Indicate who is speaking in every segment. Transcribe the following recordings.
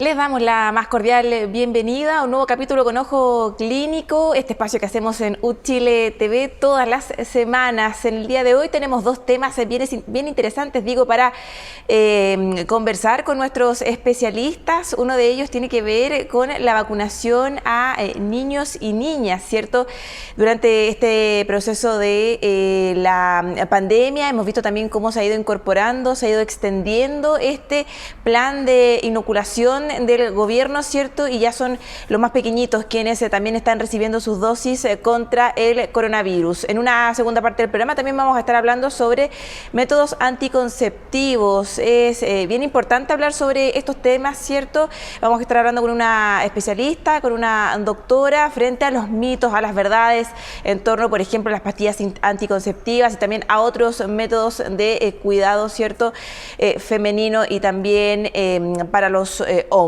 Speaker 1: Les damos la más cordial bienvenida a un nuevo capítulo con Ojo Clínico, este espacio que hacemos en Chile TV todas las semanas. En el día de hoy tenemos dos temas bien interesantes, para conversar con nuestros especialistas. Uno de ellos tiene que ver con la vacunación a niños y niñas, ¿cierto? Durante este proceso de la pandemia hemos visto también cómo se ha ido incorporando, se ha ido extendiendo este plan de inoculación del gobierno, ¿cierto? Y ya son los más pequeñitos quienes también están recibiendo sus dosis contra el coronavirus. En una segunda parte del programa también vamos a estar hablando sobre métodos anticonceptivos. Es bien importante hablar sobre estos temas, ¿cierto? Vamos a estar hablando con una especialista, con una doctora, frente a los mitos, a las verdades en torno, por ejemplo, a las pastillas anticonceptivas y también a otros métodos de cuidado, ¿cierto? Femenino y también para los hombres.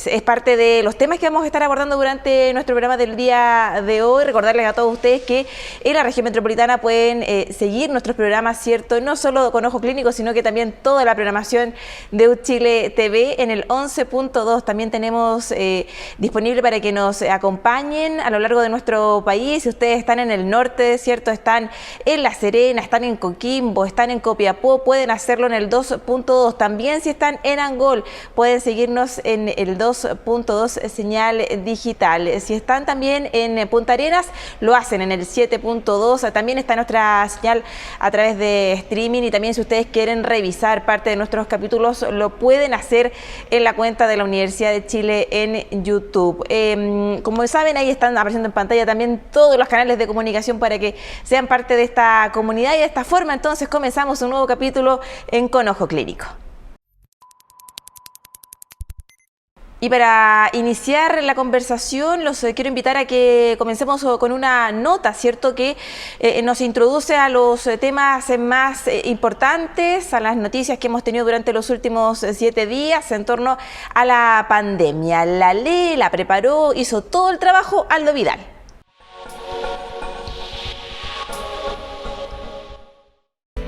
Speaker 1: Es parte de los temas que vamos a estar abordando durante nuestro programa del día de hoy. Recordarles a todos ustedes que en la región metropolitana pueden seguir nuestros programas, ¿cierto? No solo con Ojo Clínico, sino que también toda la programación de Chile TV en el 11.2. También tenemos disponible para que nos acompañen a lo largo de nuestro país. Si ustedes están en el norte, ¿cierto? Están en La Serena, están en Coquimbo, están en Copiapó, pueden hacerlo en el 2.2. También si están en Angol, pueden seguirnos en el 2.2 señal digital. Si están también en Punta Arenas, lo hacen en el 7.2. También está nuestra señal a través de streaming, y también si ustedes quieren revisar parte de nuestros capítulos, lo pueden hacer en la cuenta de la Universidad de Chile en YouTube. Como saben, ahí están apareciendo en pantalla también todos los canales de comunicación para que sean parte de esta comunidad, y de esta forma entonces comenzamos un nuevo capítulo en Con Ojo Clínico. Y para iniciar la conversación, los quiero invitar a que comencemos con una nota, ¿cierto?, que nos introduce a los temas más importantes, a las noticias que hemos tenido durante los últimos 7 días en torno a la pandemia. La ley la preparó, hizo todo el trabajo Aldo Vidal.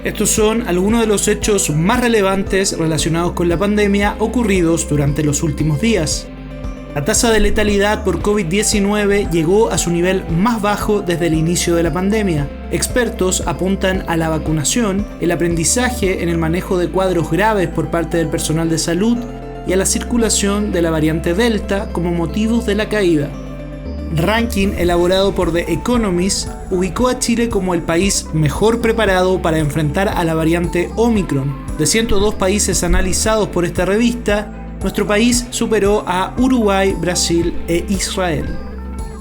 Speaker 2: Estos son algunos de los hechos más relevantes relacionados con la pandemia ocurridos durante los últimos días. La tasa de letalidad por COVID-19 llegó a su nivel más bajo desde el inicio de la pandemia. Expertos apuntan a la vacunación, el aprendizaje en el manejo de cuadros graves por parte del personal de salud y a la circulación de la variante Delta como motivos de la caída. Ranking elaborado por The Economist ubicó a Chile como el país mejor preparado para enfrentar a la variante Omicron. De 102 países analizados por esta revista, nuestro país superó a Uruguay, Brasil e Israel.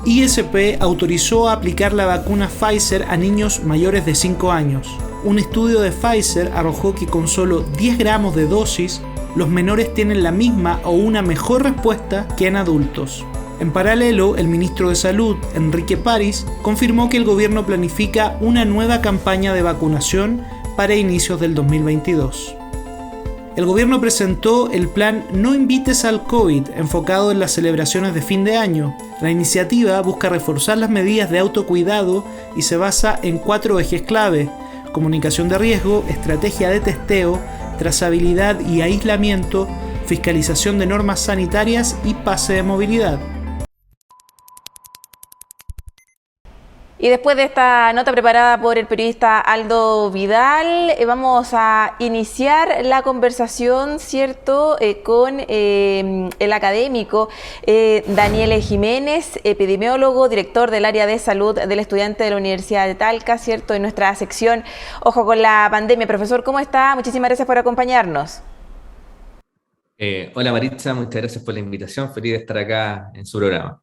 Speaker 2: ISP autorizó a aplicar la vacuna Pfizer a niños mayores de 5 años. Un estudio de Pfizer arrojó que con solo 10 gramos de dosis, los menores tienen la misma o una mejor respuesta que en adultos. En paralelo, el ministro de Salud, Enrique París, confirmó que el gobierno planifica una nueva campaña de vacunación para inicios del 2022. El gobierno presentó el plan No Invites al COVID, enfocado en las celebraciones de fin de año. La iniciativa busca reforzar las medidas de autocuidado y se basa en 4 ejes clave: comunicación de riesgo, estrategia de testeo, trazabilidad y aislamiento, fiscalización de normas sanitarias y pase de movilidad.
Speaker 1: Y después de esta nota preparada por el periodista Aldo Vidal, vamos a iniciar la conversación, ¿cierto?, con el académico Daniel Jiménez, epidemiólogo, director del área de salud del estudiante de la Universidad de Talca, ¿cierto?, en nuestra sección Ojo con la Pandemia. Profesor, ¿cómo está? Muchísimas gracias por acompañarnos.
Speaker 3: Hola Maritza, muchas gracias por la invitación, feliz de estar acá en su programa.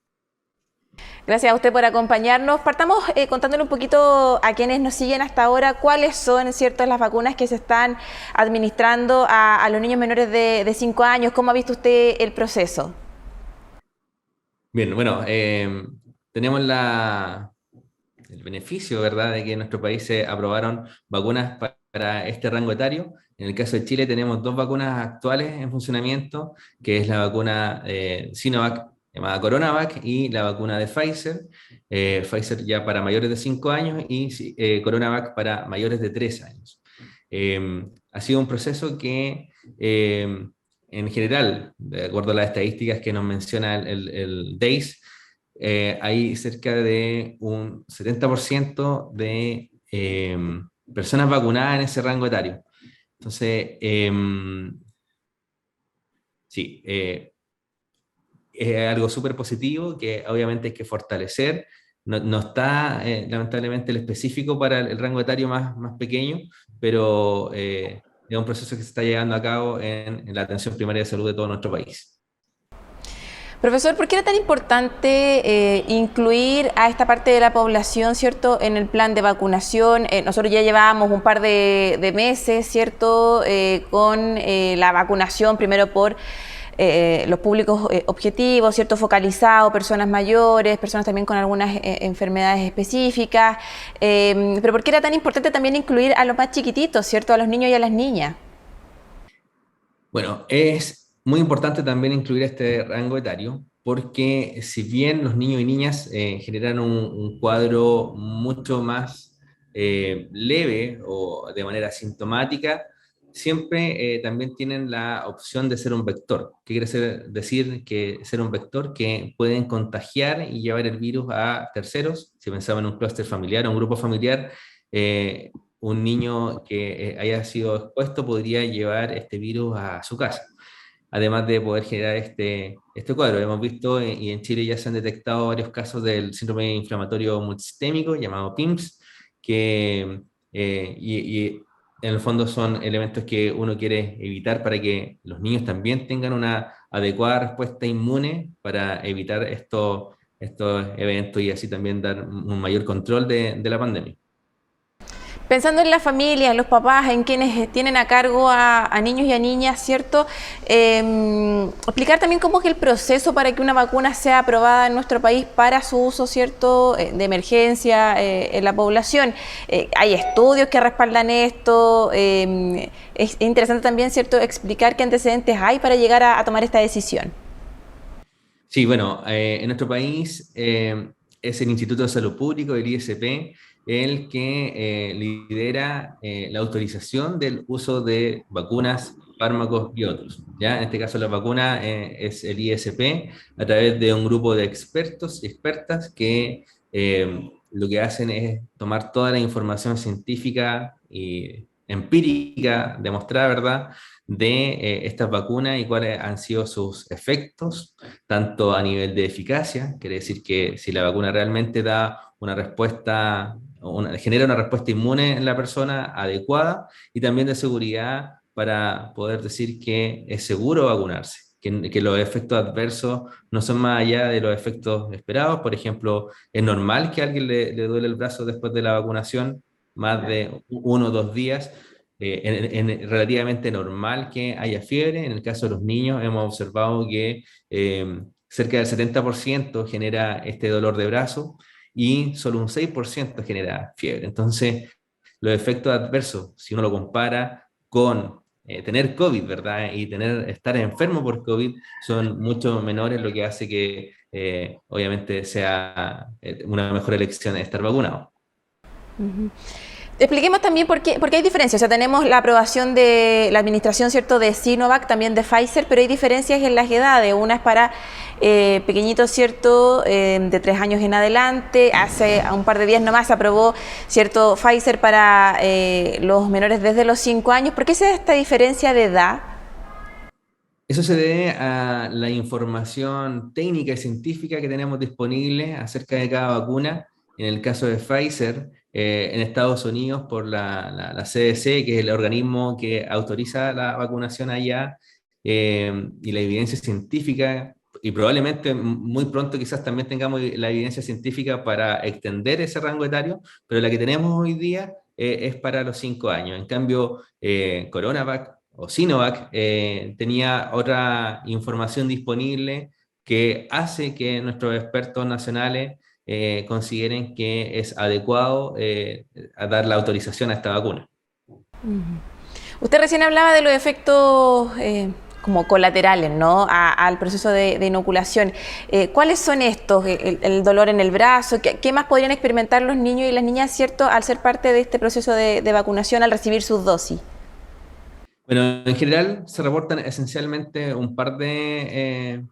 Speaker 1: Gracias a usted por acompañarnos. Partamos contándole un poquito a quienes nos siguen hasta ahora cuáles son, ¿cierto?, las vacunas que se están administrando a los niños menores de 5 años. ¿Cómo ha visto usted el proceso?
Speaker 3: Bien, bueno, tenemos el beneficio, ¿verdad?, de que en nuestro país se aprobaron vacunas para este rango etario. En el caso de Chile tenemos 2 vacunas actuales en funcionamiento, que es la vacuna Sinovac, llamada Coronavac, y la vacuna de Pfizer, Pfizer ya para mayores de 5 años y Coronavac para mayores de 3 años. Ha sido un proceso que en general, de acuerdo a las estadísticas que nos menciona el DEIS, hay cerca de un 70% de personas vacunadas en ese rango etario. Entonces, sí, es algo súper positivo que obviamente hay que fortalecer. No está, lamentablemente, el específico para el rango etario más pequeño, pero es un proceso que se está llevando a cabo en la atención primaria de salud de todo nuestro país.
Speaker 1: Profesor, ¿por qué era tan importante incluir a esta parte de la población, ¿cierto?, en el plan de vacunación? Nosotros ya llevábamos un par de meses, ¿cierto?, con la vacunación, primero por los públicos objetivos, ¿cierto?, focalizados, personas mayores, personas también con algunas enfermedades específicas. Pero ¿por qué era tan importante también incluir a los más chiquititos, ¿cierto?, a los niños y a las niñas?
Speaker 3: Bueno, es muy importante también incluir este rango etario, porque si bien los niños y niñas generan un cuadro mucho más leve o de manera sintomática, siempre también tienen la opción de ser un vector. ¿Qué quiere decir que ser un vector? Que pueden contagiar y llevar el virus a terceros. Si pensamos en un clúster familiar o un grupo familiar, un niño que haya sido expuesto podría llevar este virus a su casa, además de poder generar este cuadro. Hemos visto, y en Chile ya se han detectado varios casos del síndrome inflamatorio multisistémico, llamado PIMS, que y en el fondo son elementos que uno quiere evitar para que los niños también tengan una adecuada respuesta inmune para evitar estos eventos y así también dar un mayor control de la pandemia.
Speaker 1: Pensando en la familia, en los papás, en quienes tienen a cargo a niños y a niñas, ¿cierto? Explicar también cómo es el proceso para que una vacuna sea aprobada en nuestro país para su uso, ¿cierto?, de emergencia en la población. Hay estudios que respaldan esto. Es interesante también, ¿cierto?, explicar qué antecedentes hay para llegar a tomar esta decisión.
Speaker 3: Sí, bueno, en nuestro país es el Instituto de Salud Pública, el ISP, el que lidera la autorización del uso de vacunas, fármacos y otros. ¿Ya? En este caso la vacuna es el ISP a través de un grupo de expertos y expertas que lo que hacen es tomar toda la información científica y empírica, demostrada, ¿verdad?, de estas vacunas y cuáles han sido sus efectos, tanto a nivel de eficacia, quiere decir que si la vacuna realmente da una respuesta, genera una respuesta inmune en la persona adecuada, y también de seguridad para poder decir que es seguro vacunarse, que los efectos adversos no son más allá de los efectos esperados. Por ejemplo, es normal que a alguien le duele el brazo después de la vacunación, más de 1 o 2 días. Relativamente normal que haya fiebre. En el caso de los niños hemos observado que cerca del 70% genera este dolor de brazo y solo un 6% genera fiebre. Entonces, los efectos adversos, si uno lo compara con tener COVID, ¿verdad?, y estar enfermo por COVID, son mucho menores, lo que hace que obviamente sea una mejor elección estar vacunado.
Speaker 1: Uh-huh. Expliquemos también porque hay diferencias. O sea, tenemos la aprobación de la administración, ¿cierto?, de Sinovac, también de Pfizer, pero hay diferencias en las edades. Una es para pequeñitos, ¿cierto?, de 3 años en adelante. Hace un par de días nomás se aprobó, ¿cierto?, Pfizer para los menores desde los 5 años. ¿Por qué se da esta diferencia de edad?
Speaker 3: Eso se debe a la información técnica y científica que tenemos disponible acerca de cada vacuna. En el caso de Pfizer, en Estados Unidos, por la CDC, que es el organismo que autoriza la vacunación allá, y la evidencia científica, y probablemente muy pronto quizás también tengamos la evidencia científica para extender ese rango etario, pero la que tenemos hoy día es para los 5 años. En cambio, CoronaVac o Sinovac tenía otra información disponible que hace que nuestros expertos nacionales consideren que es adecuado a dar la autorización a esta vacuna.
Speaker 1: Usted recién hablaba de los efectos como colaterales, ¿no?, al proceso de inoculación. ¿Cuáles son estos? El dolor en el brazo. ¿Qué más podrían experimentar los niños y las niñas, cierto, al ser parte de este proceso de vacunación, al recibir sus dosis?
Speaker 3: Bueno, en general se reportan esencialmente un par de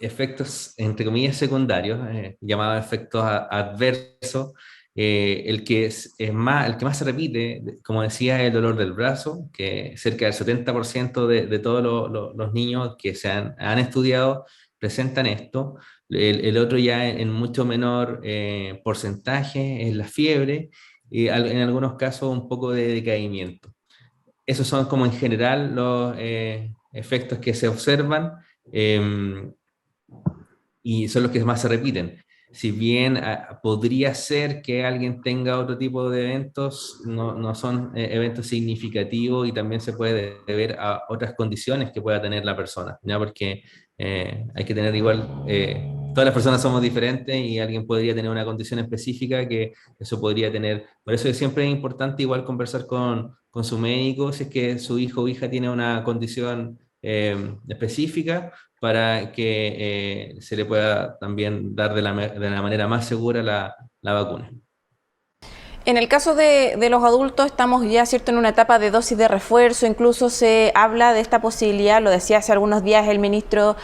Speaker 3: efectos, entre comillas, secundarios, llamados efectos adversos. El que más se repite, como decía, es el dolor del brazo, que cerca del 70% de todos los niños que han estudiado presentan esto. El otro ya en mucho menor porcentaje es la fiebre y en algunos casos un poco de decaimiento. Esos son como en general los efectos que se observan. Eh, y son los que más se repiten. Si bien podría ser que alguien tenga otro tipo de eventos, no son eventos significativos y también se puede deber a otras condiciones que pueda tener la persona, ¿ya? Porque hay que tener igual, todas las personas somos diferentes y alguien podría tener una condición específica que eso podría tener. Por eso siempre es importante igual conversar con su médico si es que su hijo o hija tiene una condición específica para que se le pueda también dar de la manera más segura la vacuna.
Speaker 1: En el caso de los adultos estamos ya, ¿cierto?, en una etapa de dosis de refuerzo, incluso se habla de esta posibilidad, lo decía hace algunos días el ministro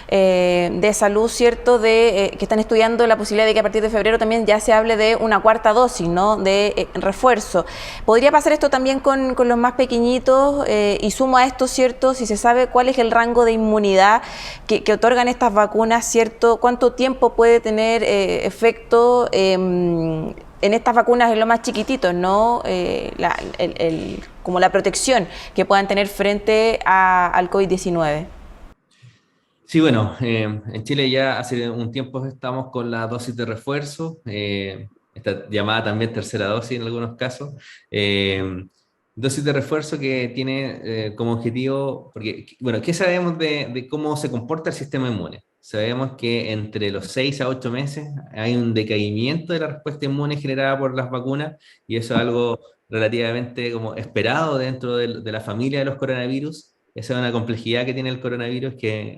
Speaker 1: de Salud, ¿cierto?, que están estudiando la posibilidad de que a partir de febrero también ya se hable de una cuarta dosis, ¿no?, de refuerzo. ¿Podría pasar esto también con los más pequeñitos? Y sumo a esto, ¿cierto?, si se sabe cuál es el rango de inmunidad que otorgan estas vacunas, ¿cierto?, ¿cuánto tiempo puede tener efecto en estas vacunas en lo más chiquititos, ¿no? Como la protección que puedan tener frente al COVID-19?
Speaker 3: Sí, bueno, en Chile ya hace un tiempo estamos con la dosis de refuerzo, esta llamada también tercera dosis en algunos casos. Dosis de refuerzo que tiene como objetivo, porque, bueno, ¿qué sabemos de cómo se comporta el sistema inmune? Sabemos que entre los 6 a 8 meses hay un decaimiento de la respuesta inmune generada por las vacunas y eso es algo relativamente como esperado dentro de la familia de los coronavirus. Esa es una complejidad que tiene el coronavirus, que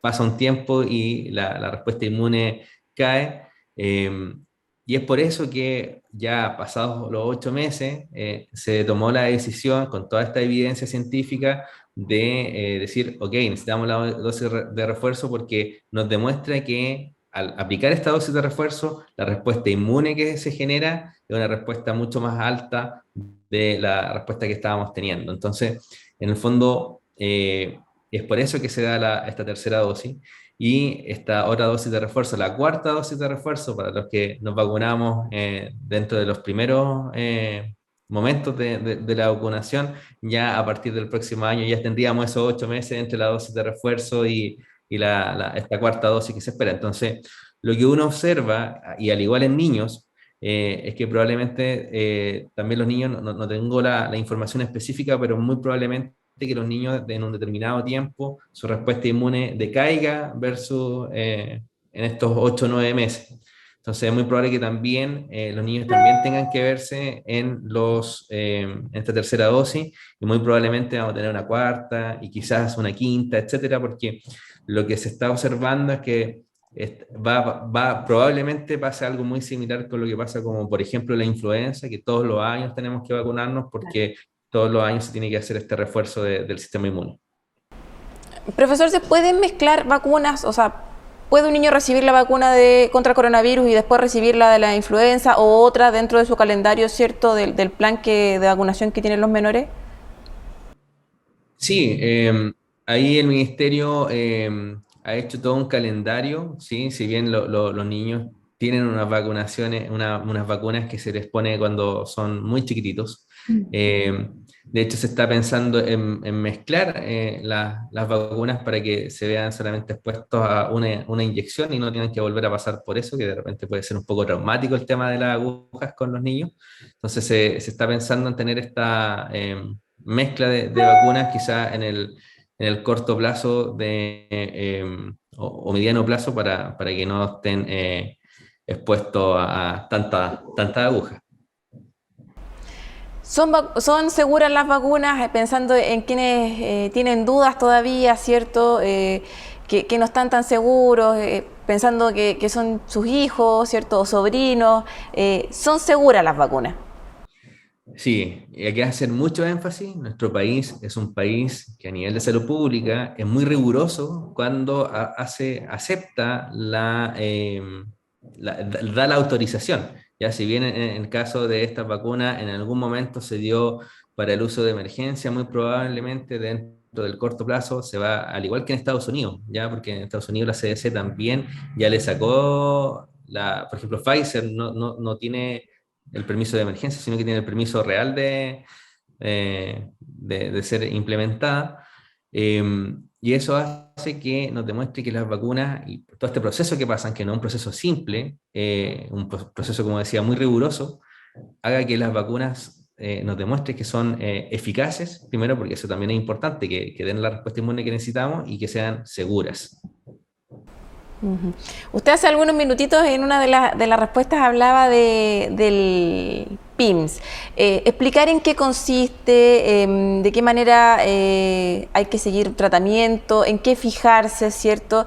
Speaker 3: pasa un tiempo y la respuesta inmune cae. Y es por eso que ya pasados los 8 meses se tomó la decisión, con toda esta evidencia científica, de decir, ok, necesitamos la dosis de refuerzo porque nos demuestra que al aplicar esta dosis de refuerzo, la respuesta inmune que se genera es una respuesta mucho más alta de la respuesta que estábamos teniendo. Entonces, en el fondo, es por eso que se da esta tercera dosis. Y esta otra dosis de refuerzo, la cuarta dosis de refuerzo, para los que nos vacunamos dentro de los primeros momentos de la vacunación, ya a partir del próximo año ya tendríamos esos 8 meses entre la dosis de refuerzo y esta cuarta dosis que se espera. Entonces, lo que uno observa, y al igual en niños, es que probablemente también los niños, no tengo la información específica, pero muy probablemente que los niños en un determinado tiempo su respuesta inmune decaiga versus en estos 8 o 9 meses. Entonces es muy probable que también los niños también tengan que verse en esta tercera dosis y muy probablemente vamos a tener una cuarta y quizás una quinta, etcétera, porque lo que se está observando es que probablemente pase algo muy similar con lo que pasa como por ejemplo la influenza, que todos los años tenemos que vacunarnos porque todos los años se tiene que hacer este refuerzo del sistema inmune.
Speaker 1: Profesor, ¿se pueden mezclar vacunas? O sea, ¿puede un niño recibir la vacuna contra coronavirus y después recibir la de la influenza o otra dentro de su calendario, ¿cierto?, del plan de vacunación que tienen los menores?
Speaker 3: Sí, ahí el ministerio ha hecho todo un calendario, ¿sí? Si bien los niños tienen unas vacunaciones, unas vacunas que se les pone cuando son muy chiquititos. De hecho, se está pensando en mezclar las vacunas para que se vean solamente expuestos a una inyección y no tengan que volver a pasar por eso, que de repente puede ser un poco traumático el tema de las agujas con los niños. Entonces, se está pensando en tener esta mezcla de vacunas quizá en el corto plazo o mediano plazo para que no estén expuestos a tanta aguja.
Speaker 1: ¿Son seguras las vacunas? Pensando en quienes tienen dudas todavía, ¿cierto?, que no están tan seguros, pensando que son sus hijos, ¿cierto?, o sobrinos. ¿Son seguras las vacunas?
Speaker 3: Sí, y hay que hacer mucho énfasis. Nuestro país es un país que a nivel de salud pública es muy riguroso cuando acepta da la autorización. Ya si bien en el caso de esta vacuna en algún momento se dio para el uso de emergencia, muy probablemente dentro del corto plazo se va, al igual que en Estados Unidos, ya porque en Estados Unidos la CDC también ya le sacó por ejemplo, Pfizer no tiene el permiso de emergencia, sino que tiene el permiso real de ser implementada. Eh, y eso hace que nos demuestre que las vacunas y todo este proceso que pasan, que no es un proceso simple, un proceso, como decía, muy riguroso, haga que las vacunas nos demuestre que son eficaces, primero porque eso también es importante, que den la respuesta inmune que necesitamos y que sean seguras.
Speaker 1: Ujú. Usted hace algunos minutitos en una de las respuestas hablaba del PIMS. Explicar en qué consiste, de qué manera hay que seguir tratamiento, en qué fijarse, ¿cierto?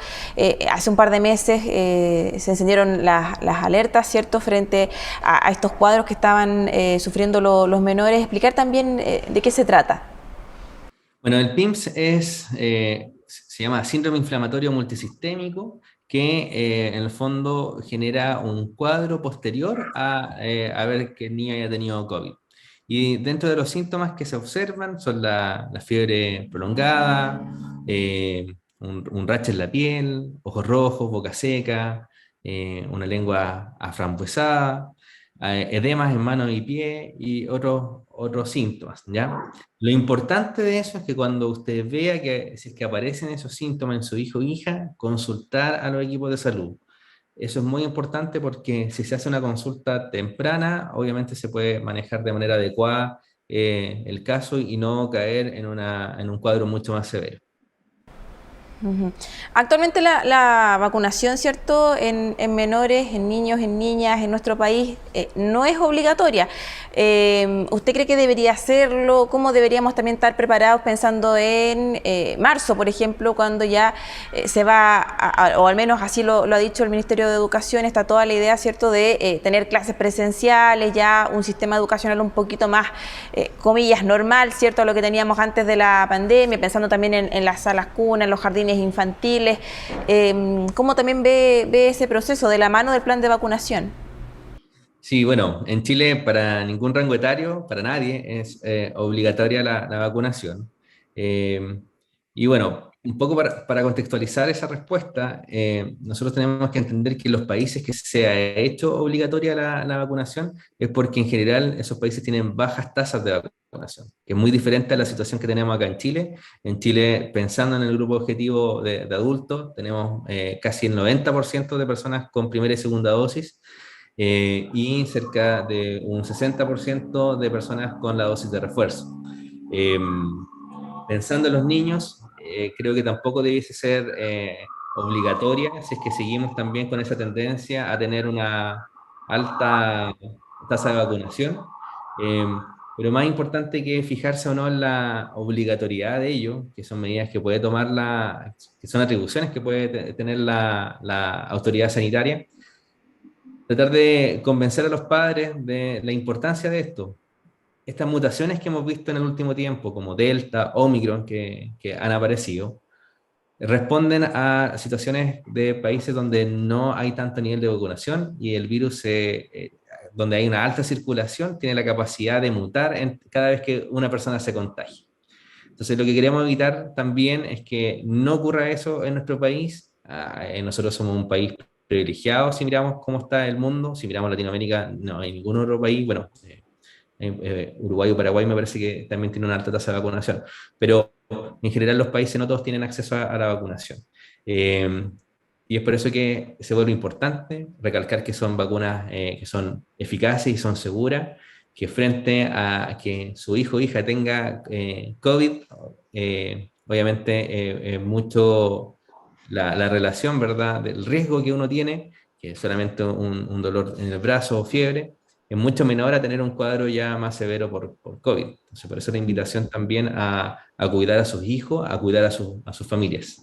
Speaker 1: Hace un par de meses se encendieron las alertas, ¿cierto? Frente a estos cuadros que estaban sufriendo los menores. Explicar también de qué se trata.
Speaker 3: Bueno, el PIMS se llama síndrome inflamatorio multisistémico, que en el fondo genera un cuadro posterior a ver que el niño haya tenido COVID. Y dentro de los síntomas que se observan son la fiebre prolongada, un rache en la piel, ojos rojos, boca seca, una lengua aframbuesada, edemas en manos y pies y otros síntomas, ¿ya? Lo importante de eso es que cuando usted vea que si es que aparecen esos síntomas en su hijo o hija, consultar a los equipos de salud. Eso es muy importante porque si se hace una consulta temprana, obviamente se puede manejar de manera adecuada el caso y no caer en un cuadro mucho más severo.
Speaker 1: Ujú. Actualmente la vacunación, ¿cierto?, en menores, en niños, en niñas, en nuestro país, no es obligatoria. ¿Usted cree que debería hacerlo? ¿Cómo deberíamos también estar preparados pensando en marzo, por ejemplo, cuando ya se va, o al menos así lo ha dicho el Ministerio de Educación, está toda la idea, ¿cierto?, de tener clases presenciales, ya un sistema educacional un poquito más, comillas, normal, ¿cierto?, a lo que teníamos antes de la pandemia, pensando también en las salas cunas, en los jardines infantiles. ¿Cómo también ve ese proceso de la mano del plan de vacunación?
Speaker 3: Sí, bueno, en Chile para ningún rango etario, para nadie, es obligatoria la vacunación. Eh, y bueno, un poco para contextualizar esa respuesta, nosotros tenemos que entender que en los países que se ha hecho obligatoria la vacunación es porque en general esos países tienen bajas tasas de vacunación, que es muy diferente a la situación que tenemos acá en Chile. En Chile, pensando en el grupo objetivo de adultos, tenemos casi el 90% de personas con primera y segunda dosis y cerca de un 60% de personas con la dosis de refuerzo. Eh, Pensando en los niños, creo que tampoco debiese ser obligatoria si es que seguimos también con esa tendencia a tener una alta tasa de vacunación. Eh, pero más importante que fijarse o no en la obligatoriedad de ello, que son medidas que puede tomar que son atribuciones que puede tener la autoridad sanitaria, tratar de convencer a los padres de la importancia de esto. Estas mutaciones que hemos visto en el último tiempo, como Delta, Omicron, que han aparecido, responden a situaciones de países donde no hay tanto nivel de vacunación y el virus, donde hay una alta circulación, tiene la capacidad de mutar cada vez que una persona se contagia. Entonces, lo que queremos evitar también es que no ocurra eso en nuestro país. Nosotros somos un país privilegiado si miramos cómo está el mundo, si miramos Latinoamérica, no hay ningún otro país, bueno, Uruguay o Paraguay me parece que también tiene una alta tasa de vacunación, pero en general los países no todos tienen acceso a la vacunación. Eh, y es por eso que se vuelve importante recalcar que son vacunas que son eficaces y son seguras, que frente a que su hijo o hija tenga COVID, obviamente mucho la relación, ¿verdad?, del riesgo que uno tiene, que es solamente un dolor en el brazo o fiebre, es mucho menor a tener un cuadro ya más severo por COVID. Entonces, por eso la invitación también a cuidar a sus hijos, a cuidar a sus familias.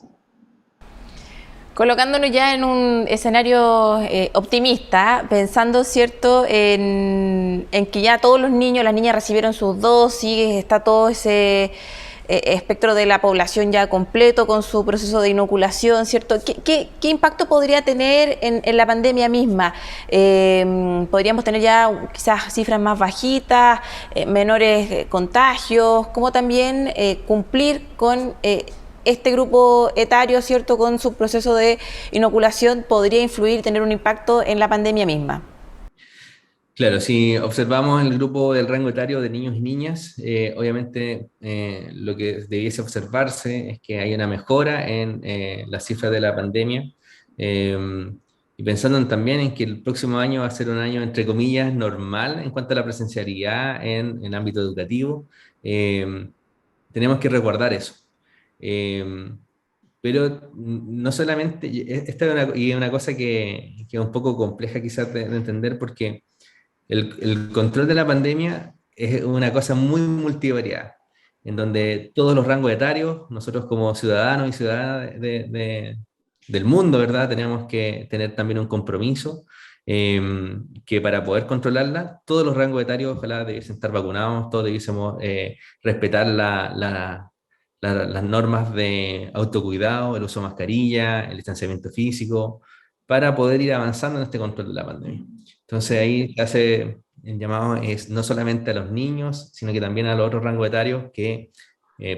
Speaker 1: Colocándonos ya en un escenario optimista, pensando, ¿cierto?, en que ya todos los niños, las niñas recibieron sus dosis, está todo ese espectro de la población ya completo con su proceso de inoculación, ¿cierto? ¿Qué impacto podría tener en la pandemia misma? ¿Podríamos tener ya quizás cifras más bajitas, menores contagios? ¿Cómo también cumplir con este grupo etario, ¿cierto?, con su proceso de inoculación podría influir y tener un impacto en la pandemia misma?
Speaker 3: Claro, si observamos el grupo del rango etario de niños y niñas, obviamente lo que debiese observarse es que hay una mejora en las cifras de la pandemia, eh, y pensando también en que el próximo año va a ser un año, entre comillas, normal en cuanto a la presencialidad en el ámbito educativo, tenemos que recordar eso. Eh, pero no solamente, esta es una cosa que es un poco compleja quizás de entender porque el control de la pandemia es una cosa muy multivariada, en donde todos los rangos etarios, nosotros como ciudadanos y ciudadanas del mundo, ¿verdad? Tenemos que tener también un compromiso, que para poder controlarla, todos los rangos etarios ojalá debiesen estar vacunados, todos debiésemos respetar las normas de autocuidado, el uso de mascarilla, el distanciamiento físico, para poder ir avanzando en este control de la pandemia. Entonces ahí se hace el llamado es no solamente a los niños, sino que también a los otros rangos etarios que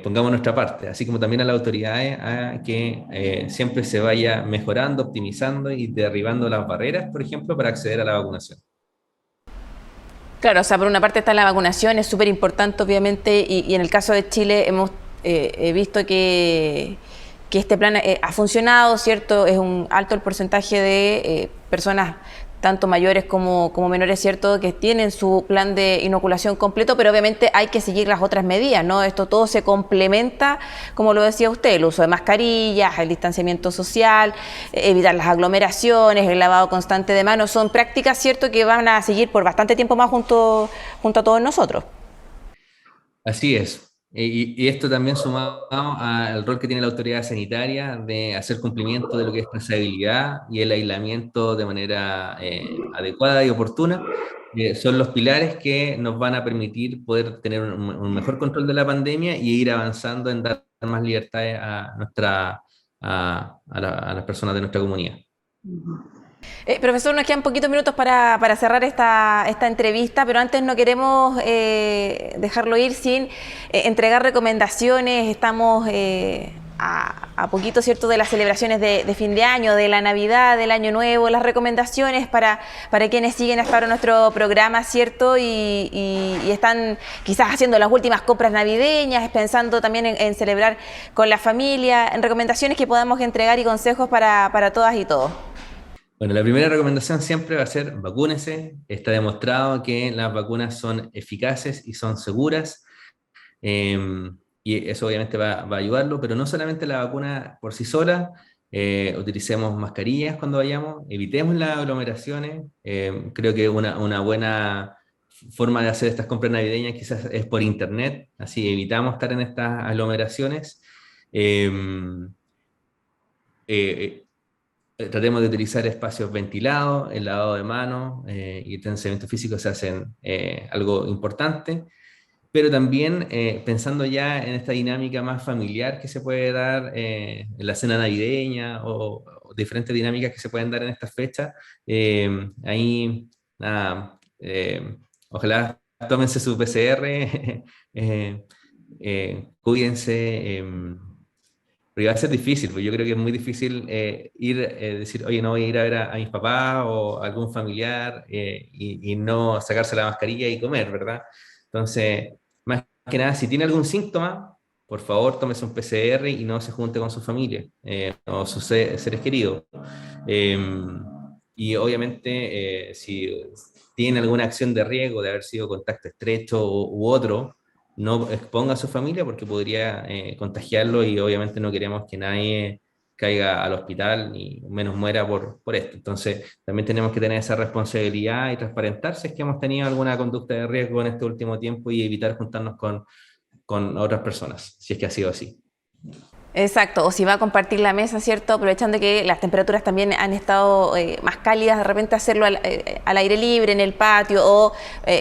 Speaker 3: pongamos nuestra parte, así como también a las autoridades a que siempre se vaya mejorando, optimizando y derribando las barreras, por ejemplo, para acceder a la vacunación.
Speaker 1: Claro, o sea, por una parte está la vacunación, es súper importante obviamente, y en el caso de Chile hemos visto que este plan ha funcionado, ¿cierto? Es un alto el porcentaje de personas tanto mayores como menores, ¿cierto?, que tienen su plan de inoculación completo, pero obviamente hay que seguir las otras medidas, ¿no? Esto todo se complementa, como lo decía usted, el uso de mascarillas, el distanciamiento social, evitar las aglomeraciones, el lavado constante de manos, son prácticas, ¿cierto?, que van a seguir por bastante tiempo más junto a todos nosotros.
Speaker 3: Así es. Y esto también sumado al rol que tiene la autoridad sanitaria de hacer cumplimiento de lo que es trazabilidad y el aislamiento de manera adecuada y oportuna, son los pilares que nos van a permitir poder tener un mejor control de la pandemia y ir avanzando en dar más libertades a las personas de nuestra comunidad.
Speaker 1: Profesor, nos quedan poquitos minutos para cerrar esta entrevista, pero antes no queremos dejarlo ir sin entregar recomendaciones. Estamos a poquito, ¿cierto?, de las celebraciones de fin de año, de la Navidad, del Año Nuevo, las recomendaciones para quienes siguen hasta ahora nuestro programa, ¿cierto?, y están quizás haciendo las últimas compras navideñas, pensando también en celebrar con la familia, en recomendaciones que podamos entregar y consejos para todas y todos.
Speaker 3: Bueno, la primera recomendación siempre va a ser vacúnese. Está demostrado que las vacunas son eficaces y son seguras, eh, y eso obviamente va a ayudarlo, pero no solamente la vacuna por sí sola, utilicemos mascarillas cuando vayamos, evitemos las aglomeraciones. Creo que una buena forma de hacer estas compras navideñas quizás es por internet, así evitamos estar en estas aglomeraciones. Eh, eh, Tratemos de utilizar espacios ventilados, el lavado de manos y el distanciamiento físico se hacen algo importante, pero también pensando ya en esta dinámica más familiar que se puede dar en la cena navideña o diferentes dinámicas que se pueden dar en estas fechas, ahí nada, ojalá tómense su PCR, cuídense. Pero va a ser difícil, porque yo creo que es muy difícil decir, oye, no voy a ir a ver a mis papás o a algún familiar y no sacarse la mascarilla y comer, ¿verdad? Entonces, más que nada, si tiene algún síntoma, por favor, tómese un PCR y no se junte con su familia o sus seres queridos. Eh, y obviamente, si tiene alguna acción de riesgo de haber sido contacto estrecho u otro, no exponga a su familia porque podría contagiarlo y obviamente no queremos que nadie caiga al hospital ni menos muera por esto. Entonces, también tenemos que tener esa responsabilidad y transparentar si es que hemos tenido alguna conducta de riesgo en este último tiempo y evitar juntarnos con otras personas, si es que ha sido así.
Speaker 1: Exacto, o si va a compartir la mesa, ¿cierto? Aprovechando que las temperaturas también han estado más cálidas, de repente hacerlo al aire libre, en el patio o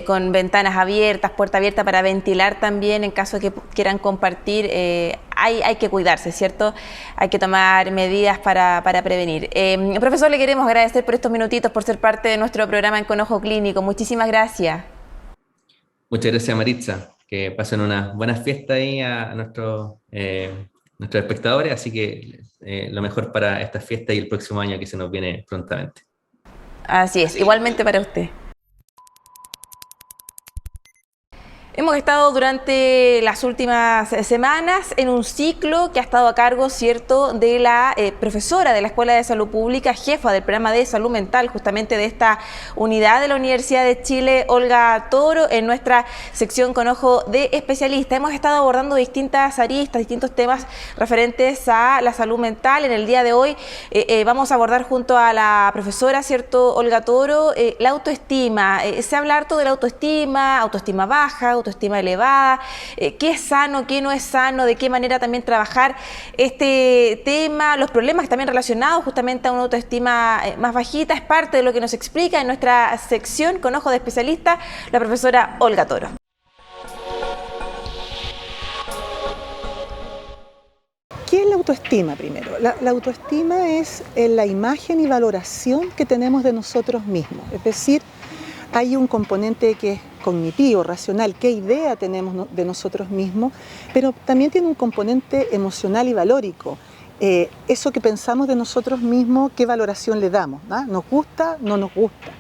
Speaker 1: con ventanas abiertas, puerta abierta para ventilar también en caso de que quieran compartir. Hay que cuidarse, ¿cierto? Hay que tomar medidas para prevenir. Profesor, le queremos agradecer por estos minutitos, por ser parte de nuestro programa en Con Ojo Clínico. Muchísimas gracias.
Speaker 3: Muchas gracias, Maritza. Que pasen unas buenas fiestas ahí a nuestros espectadores, así que lo mejor para esta fiesta y el próximo año que se nos viene prontamente.
Speaker 1: Así es, igualmente para usted. Hemos estado durante las últimas semanas en un ciclo que ha estado a cargo, ¿cierto?, de la profesora de la Escuela de Salud Pública, jefa del programa de salud mental, justamente de esta unidad de la Universidad de Chile, Olga Toro, en nuestra sección Con Ojo de Especialista. Hemos estado abordando distintas aristas, distintos temas referentes a la salud mental. En el día de hoy vamos a abordar junto a la profesora, ¿cierto?, Olga Toro, la autoestima. Se habla harto de la autoestima, autoestima baja, autoestima elevada, qué es sano, qué no es sano, de qué manera también trabajar este tema, los problemas también relacionados justamente a una autoestima más bajita, es parte de lo que nos explica en nuestra sección Con Ojo de Especialista la profesora Olga Toro.
Speaker 4: ¿Qué es la autoestima primero? La autoestima es la imagen y valoración que tenemos de nosotros mismos, es decir, hay un componente que es cognitivo, racional, qué idea tenemos de nosotros mismos, pero también tiene un componente emocional y valórico. Eso que pensamos de nosotros mismos, qué valoración le damos, ¿no? ¿Nos gusta? ¿No nos gusta?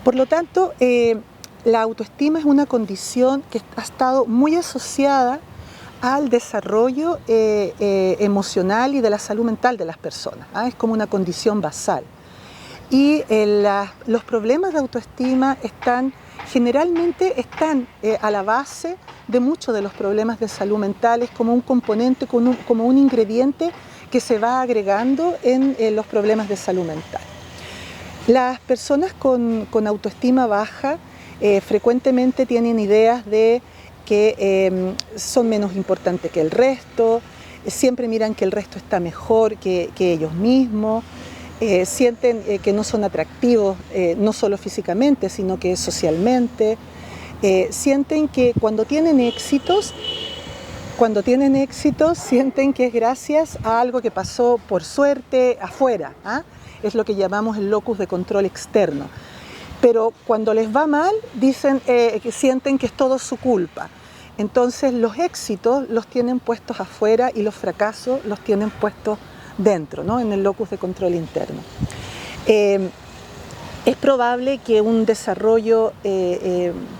Speaker 4: Por lo tanto, la autoestima es una condición que ha estado muy asociada al desarrollo emocional y de la salud mental de las personas, ¿ah? Es como una condición basal. Y los problemas de autoestima generalmente están a la base de muchos de los problemas de salud mental, es como un componente, como un ingrediente que se va agregando en los problemas de salud mental. Las personas con autoestima baja frecuentemente tienen ideas de que son menos importantes que el resto, siempre miran que el resto está mejor que ellos mismos. Sienten que no son atractivos, no solo físicamente, sino que socialmente. Sienten que cuando tienen éxitos, sienten que es gracias a algo que pasó por suerte afuera, ¿ah? Es lo que llamamos el locus de control externo. Pero cuando les va mal, sienten que es todo su culpa. Entonces los éxitos los tienen puestos afuera y los fracasos los tienen puestos dentro, ¿no? En el locus de control interno. Es probable que un desarrollo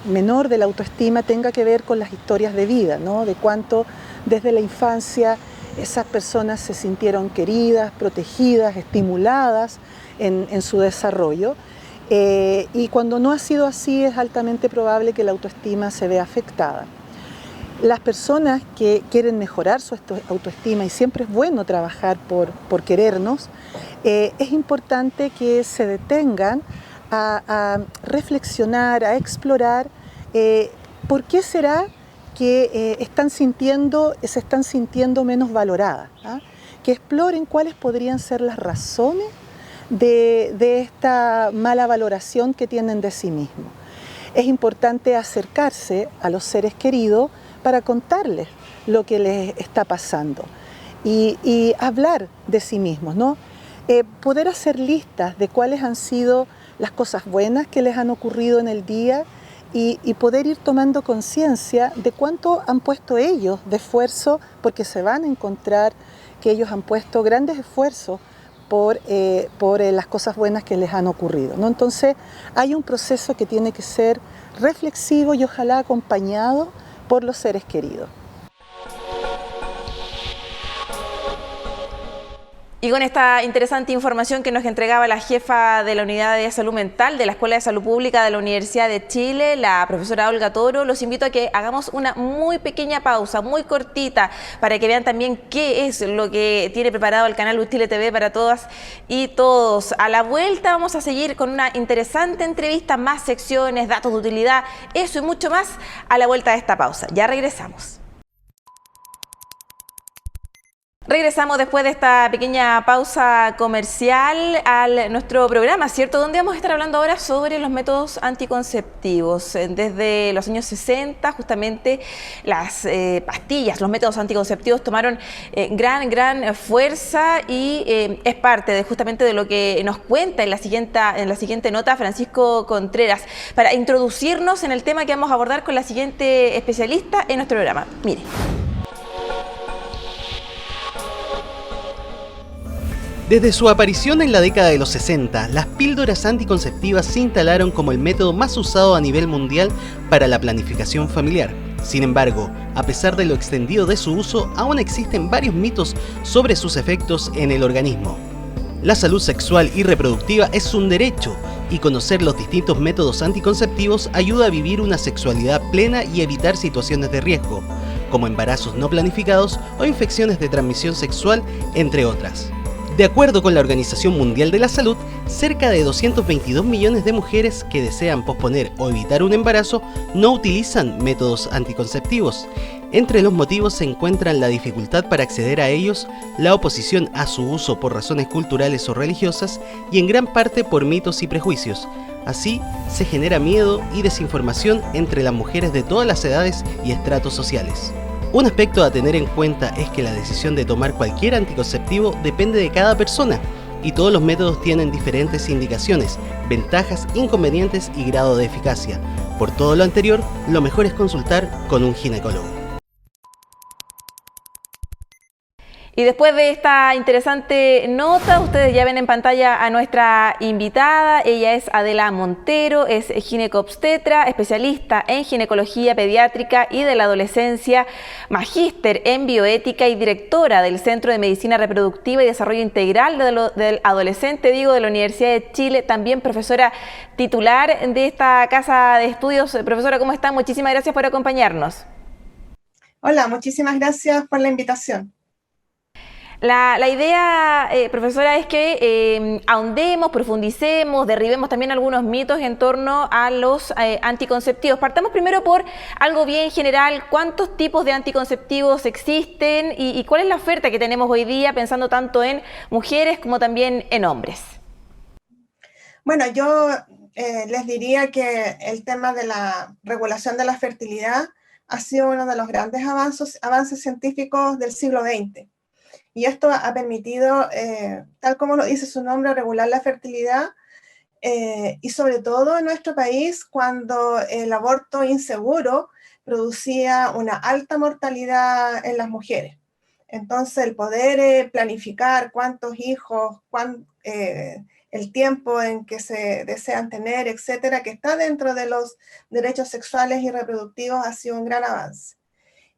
Speaker 4: menor de la autoestima tenga que ver con las historias de vida, ¿no? De cuánto desde la infancia esas personas se sintieron queridas, protegidas, estimuladas en su desarrollo. Y cuando no ha sido así, es altamente probable que la autoestima se vea afectada. Las personas que quieren mejorar su autoestima, y siempre es bueno trabajar por querernos, es importante que se detengan a reflexionar, a explorar por qué será que se están sintiendo menos valoradas, ¿ah? Que exploren cuáles podrían ser las razones de esta mala valoración que tienen de sí mismos. Es importante acercarse a los seres queridos para contarles lo que les está pasando y hablar de sí mismos, ¿no? Poder hacer listas de cuáles han sido las cosas buenas que les han ocurrido en el día y poder ir tomando conciencia de cuánto han puesto ellos de esfuerzo, porque se van a encontrar que ellos han puesto grandes esfuerzos por las cosas buenas que les han ocurrido, ¿no? Entonces hay un proceso que tiene que ser reflexivo y ojalá acompañado por los seres queridos.
Speaker 1: Y con esta interesante información que nos entregaba la jefa de la Unidad de Salud Mental de la Escuela de Salud Pública de la Universidad de Chile, la profesora Olga Toro, los invito a que hagamos una muy pequeña pausa, muy cortita, para que vean también qué es lo que tiene preparado el canal UChile TV para todas y todos. A la vuelta vamos a seguir con una interesante entrevista, más secciones, datos de utilidad, eso y mucho más a la vuelta de esta pausa. Ya regresamos. Regresamos después de esta pequeña pausa comercial a nuestro programa, ¿cierto? Donde vamos a estar hablando ahora sobre los métodos anticonceptivos. Desde los años 60, justamente, las pastillas, los métodos anticonceptivos tomaron gran fuerza y es parte justamente de lo que nos cuenta en la siguiente nota Francisco Contreras, para introducirnos en el tema que vamos a abordar con la siguiente especialista en nuestro programa. Mire.
Speaker 5: Desde su aparición en la década de los 60, las píldoras anticonceptivas se instalaron como el método más usado a nivel mundial para la planificación familiar. Sin embargo, a pesar de lo extendido de su uso, aún existen varios mitos sobre sus efectos en el organismo. La salud sexual y reproductiva es un derecho, y conocer los distintos métodos anticonceptivos ayuda a vivir una sexualidad plena y evitar situaciones de riesgo, como embarazos no planificados o infecciones de transmisión sexual, entre otras. De acuerdo con la Organización Mundial de la Salud, cerca de 222 millones de mujeres que desean posponer o evitar un embarazo no utilizan métodos anticonceptivos. Entre los motivos se encuentran la dificultad para acceder a ellos, la oposición a su uso por razones culturales o religiosas y en gran parte por mitos y prejuicios. Así, se genera miedo y desinformación entre las mujeres de todas las edades y estratos sociales. Un aspecto a tener en cuenta es que la decisión de tomar cualquier anticonceptivo depende de cada persona y todos los métodos tienen diferentes indicaciones, ventajas, inconvenientes y grado de eficacia. Por todo lo anterior, lo mejor es consultar con un ginecólogo.
Speaker 1: Y después de esta interesante nota, ustedes ya ven en pantalla a nuestra invitada. Ella es Adela Montero, es ginecobstetra, especialista en ginecología pediátrica y de la adolescencia, magíster en bioética y directora del Centro de Medicina Reproductiva y Desarrollo Integral del Adolescente, de la Universidad de Chile, también profesora titular de esta casa de estudios. Profesora, ¿cómo está? Muchísimas gracias por acompañarnos.
Speaker 6: Hola, muchísimas gracias por la invitación.
Speaker 1: La idea, profesora, es que ahondemos, profundicemos, derribemos también algunos mitos en torno a los anticonceptivos. Partamos primero por algo bien general. ¿Cuántos tipos de anticonceptivos existen y cuál es la oferta que tenemos hoy día, pensando tanto en mujeres como también en hombres?
Speaker 6: Bueno, yo les diría que el tema de la regulación de la fertilidad ha sido uno de los grandes avances científicos del siglo XX. Y esto ha permitido, tal como lo dice su nombre, regular la fertilidad y sobre todo en nuestro país, cuando el aborto inseguro producía una alta mortalidad en las mujeres. Entonces, el poder planificar cuántos hijos, el tiempo en que se desean tener, etcétera, que está dentro de los derechos sexuales y reproductivos, ha sido un gran avance.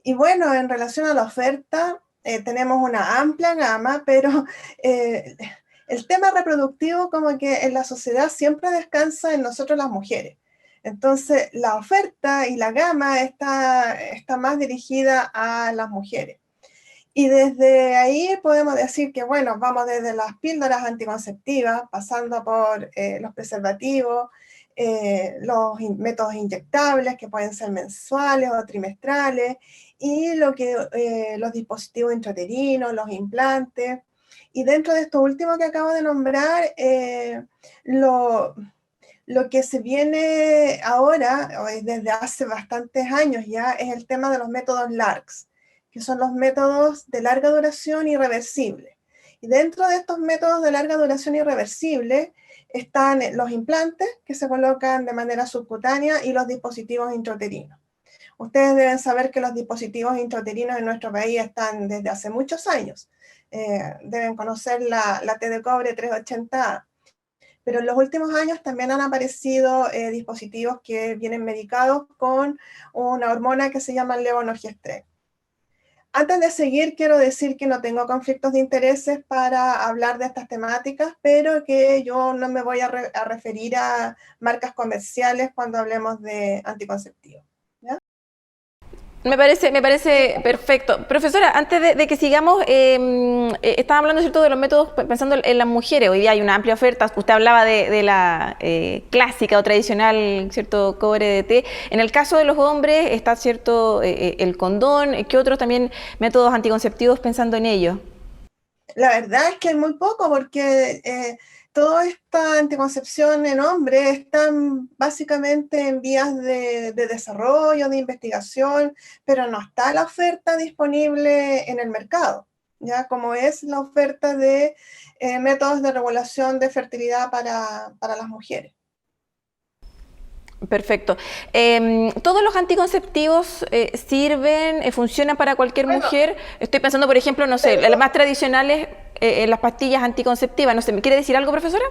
Speaker 6: Y bueno, en relación a la oferta, tenemos una amplia gama, pero el tema reproductivo como que en la sociedad siempre descansa en nosotros las mujeres. Entonces, la oferta y la gama está más dirigida a las mujeres. Y desde ahí podemos decir que, bueno, vamos desde las píldoras anticonceptivas, pasando por los preservativos, los métodos inyectables, que pueden ser mensuales o trimestrales, y los dispositivos intrauterinos, los implantes. Y dentro de esto último que acabo de nombrar, lo que se viene ahora, desde hace bastantes años ya, es el tema de los métodos LARCs, que son los métodos de larga duración irreversible. Y dentro de estos métodos de larga duración irreversible están los implantes, que se colocan de manera subcutánea, y los dispositivos intrauterinos. Ustedes deben saber que los dispositivos intrauterinos en nuestro país están desde hace muchos años. Deben conocer la T de cobre 380A. Pero en los últimos años también han aparecido dispositivos que vienen medicados con una hormona que se llama levonorgestrel. Antes de seguir, quiero decir que no tengo conflictos de intereses para hablar de estas temáticas, pero que yo no me voy a referir a marcas comerciales cuando hablemos de anticonceptivos.
Speaker 1: Me parece perfecto. Profesora, antes de que sigamos, estaba hablando, ¿cierto?, de los métodos pensando en las mujeres. Hoy día hay una amplia oferta. Usted hablaba de la clásica o tradicional, ¿cierto?, cobre de té. En el caso de los hombres está, ¿cierto?, el condón. ¿Qué otros también métodos anticonceptivos pensando en ello?
Speaker 6: La verdad es que hay muy poco porque toda esta anticoncepción en hombres están básicamente en vías de desarrollo, de investigación, pero no está la oferta disponible en el mercado, ¿ya? Como es la oferta de métodos de regulación de fertilidad para las mujeres.
Speaker 1: Perfecto. ¿Todos los anticonceptivos sirven, funcionan para cualquier mujer? Estoy pensando, por ejemplo, no sé, las más tradicionales, las pastillas anticonceptivas. No sé, ¿me quiere decir algo, profesora?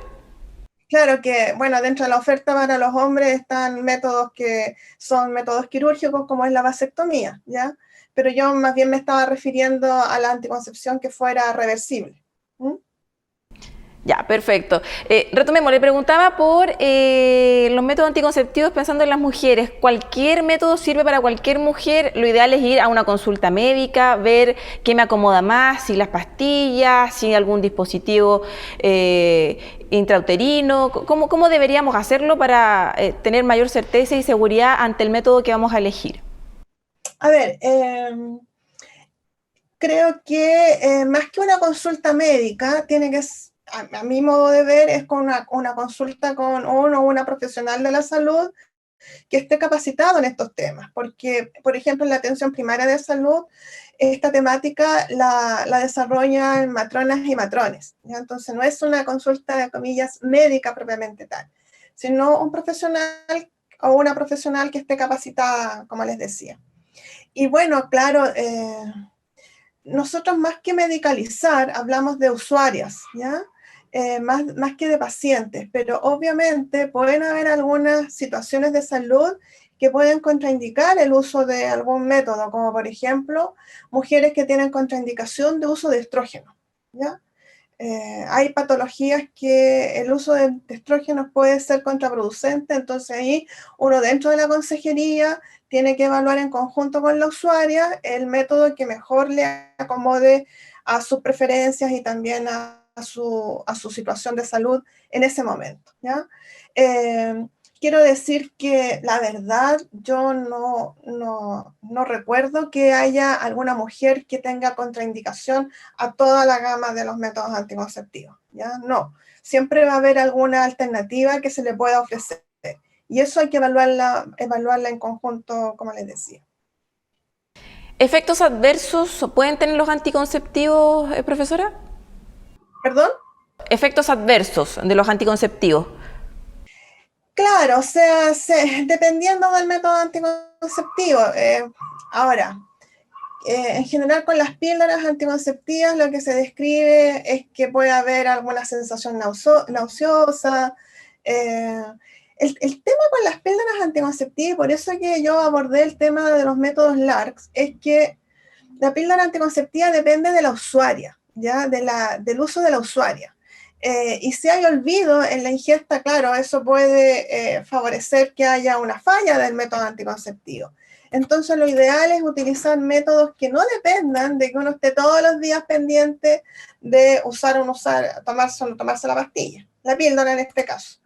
Speaker 6: Claro que, bueno, dentro de la oferta para los hombres están métodos que son métodos quirúrgicos, como es la vasectomía, ¿ya? Pero yo más bien me estaba refiriendo a la anticoncepción que fuera reversible. ¿Mm?
Speaker 1: Ya, perfecto. Retomemos, le preguntaba por los métodos anticonceptivos pensando en las mujeres. ¿Cualquier método sirve para cualquier mujer? Lo ideal es ir a una consulta médica, ver qué me acomoda más, si las pastillas, si algún dispositivo intrauterino. ¿Cómo deberíamos hacerlo para tener mayor certeza y seguridad ante el método que vamos a elegir?
Speaker 6: A ver, creo que más que una consulta médica, tiene que a mi modo de ver, es con una consulta con uno o una profesional de la salud que esté capacitado en estos temas, porque, por ejemplo, en la atención primaria de salud, esta temática la desarrollan matronas y matrones, ¿ya? Entonces no es una consulta, de comillas, médica propiamente tal, sino un profesional o una profesional que esté capacitada, como les decía. Y bueno, claro, nosotros más que medicalizar, hablamos de usuarias, ¿ya? Más que de pacientes, pero obviamente pueden haber algunas situaciones de salud que pueden contraindicar el uso de algún método, como por ejemplo, mujeres que tienen contraindicación de uso de estrógeno, ¿ya? Hay patologías que el uso de estrógenos puede ser contraproducente, entonces ahí uno dentro de la consejería tiene que evaluar en conjunto con la usuaria el método que mejor le acomode a sus preferencias y también a su situación de salud en ese momento, ¿ya? Quiero decir que la verdad yo no recuerdo que haya alguna mujer que tenga contraindicación a toda la gama de los métodos anticonceptivos, ¿ya? No, siempre va a haber alguna alternativa que se le pueda ofrecer y eso hay que evaluarla en conjunto, como les decía.
Speaker 1: ¿Efectos adversos pueden tener los anticonceptivos, profesora?
Speaker 6: ¿Perdón?
Speaker 1: Efectos adversos de los anticonceptivos.
Speaker 6: Claro, o sea, dependiendo del método anticonceptivo. Ahora, en general con las píldoras anticonceptivas lo que se describe es que puede haber alguna sensación nauseosa. El tema con las píldoras anticonceptivas, por eso que yo abordé el tema de los métodos LARCs, es que la píldora anticonceptiva depende de la usuaria, ¿ya? Del uso de la usuaria. Y si hay olvido en la ingesta, claro, eso puede favorecer que haya una falla del método anticonceptivo. Entonces, lo ideal es utilizar métodos que no dependan de que uno esté todos los días pendiente de tomarse la pastilla, la píldora en este caso.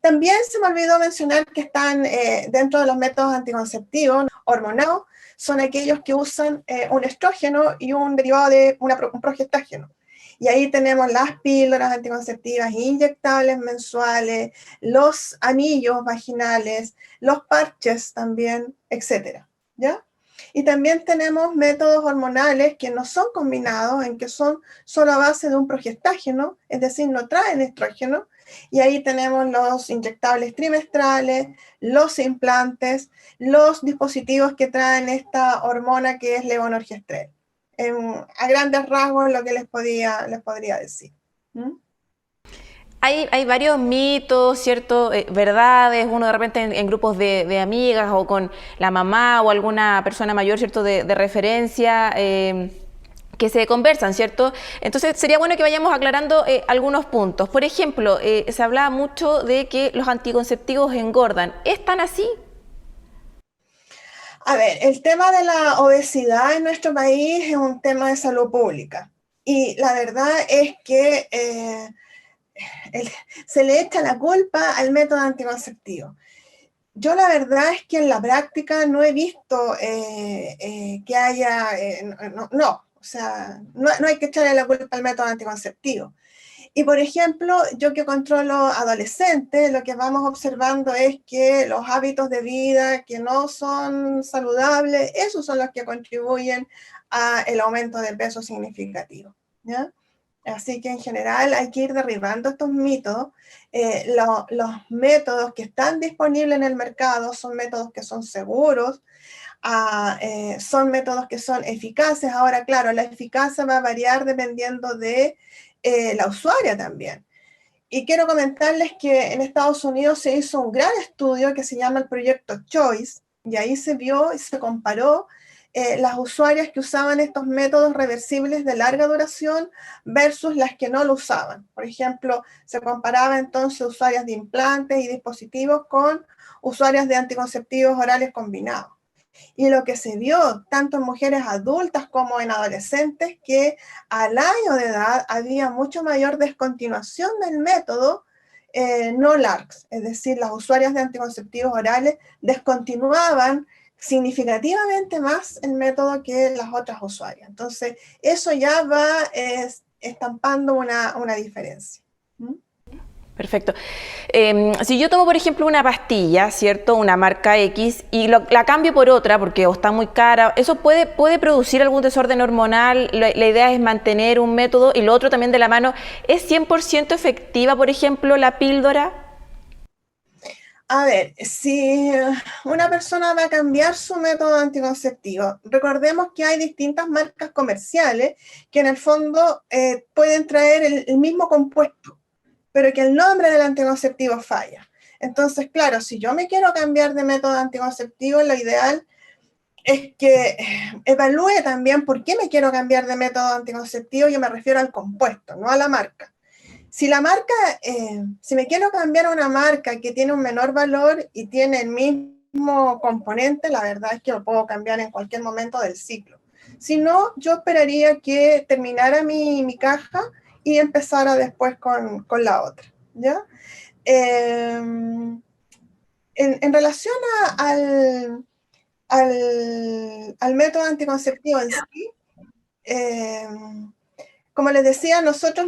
Speaker 6: También se me olvidó mencionar que están dentro de los métodos anticonceptivos hormonales, son aquellos que usan un estrógeno y un derivado de un progestágeno. Y ahí tenemos las píldoras anticonceptivas inyectables mensuales, los anillos vaginales, los parches también, etcétera, ¿ya? Y también tenemos métodos hormonales que no son combinados, en que son solo a base de un progestágeno, es decir, no traen estrógeno, y ahí tenemos los inyectables trimestrales, los implantes, los dispositivos que traen esta hormona que es levonorgestrel. A grandes rasgos lo que les podría decir. ¿Mm?
Speaker 1: Hay varios mitos, ¿cierto? Verdades, uno de repente en grupos de amigas o con la mamá o alguna persona mayor, ¿cierto? De referencia, que se conversan, ¿cierto? Entonces sería bueno que vayamos aclarando algunos puntos. Por ejemplo, se hablaba mucho de que los anticonceptivos engordan. ¿Es tan así?
Speaker 6: A ver, el tema de la obesidad en nuestro país es un tema de salud pública. Y la verdad es que se le echa la culpa al método anticonceptivo. Yo la verdad es que en la práctica no he visto que haya, no, O sea, no hay que echarle la culpa al método anticonceptivo. Y por ejemplo, yo que controlo adolescentes, lo que vamos observando es que los hábitos de vida que no son saludables, esos son los que contribuyen al aumento de peso significativo, ¿ya? Así que en general hay que ir derribando estos mitos. Los métodos que están disponibles en el mercado son métodos que son seguros, son métodos que son eficaces. Ahora, claro, la eficacia va a variar dependiendo de la usuaria también. Y quiero comentarles que en Estados Unidos se hizo un gran estudio que se llama el proyecto Choice, y ahí se vio y se comparó las usuarias que usaban estos métodos reversibles de larga duración versus las que no lo usaban. Por ejemplo, se comparaba entonces usuarias de implantes y dispositivos con usuarias de anticonceptivos orales combinados. Y lo que se vio tanto en mujeres adultas como en adolescentes, que al año de edad había mucho mayor descontinuación del método no LARCs, es decir, las usuarias de anticonceptivos orales descontinuaban significativamente más el método que las otras usuarias. Entonces, eso ya va estampando una diferencia.
Speaker 1: Perfecto. Si yo tomo, por ejemplo, una pastilla, ¿cierto? Una marca X, y la cambio por otra porque o está muy cara, ¿eso puede producir algún desorden hormonal? La idea es mantener un método y lo otro también de la mano. ¿Es 100% efectiva, por ejemplo, la píldora?
Speaker 6: A ver, si una persona va a cambiar su método anticonceptivo, recordemos que hay distintas marcas comerciales que en el fondo pueden traer el mismo compuesto, pero que el nombre del anticonceptivo falla. Entonces, claro, si yo me quiero cambiar de método anticonceptivo, lo ideal es que evalúe también por qué me quiero cambiar de método anticonceptivo. Yo me refiero al compuesto, no a la marca. Si la marca, si me quiero cambiar a una marca que tiene un menor valor y tiene el mismo componente, la verdad es que lo puedo cambiar en cualquier momento del ciclo. Si no, yo esperaría que terminara mi caja y empezara después con la otra, ¿ya? En relación al método anticonceptivo en sí, como les decía, nosotros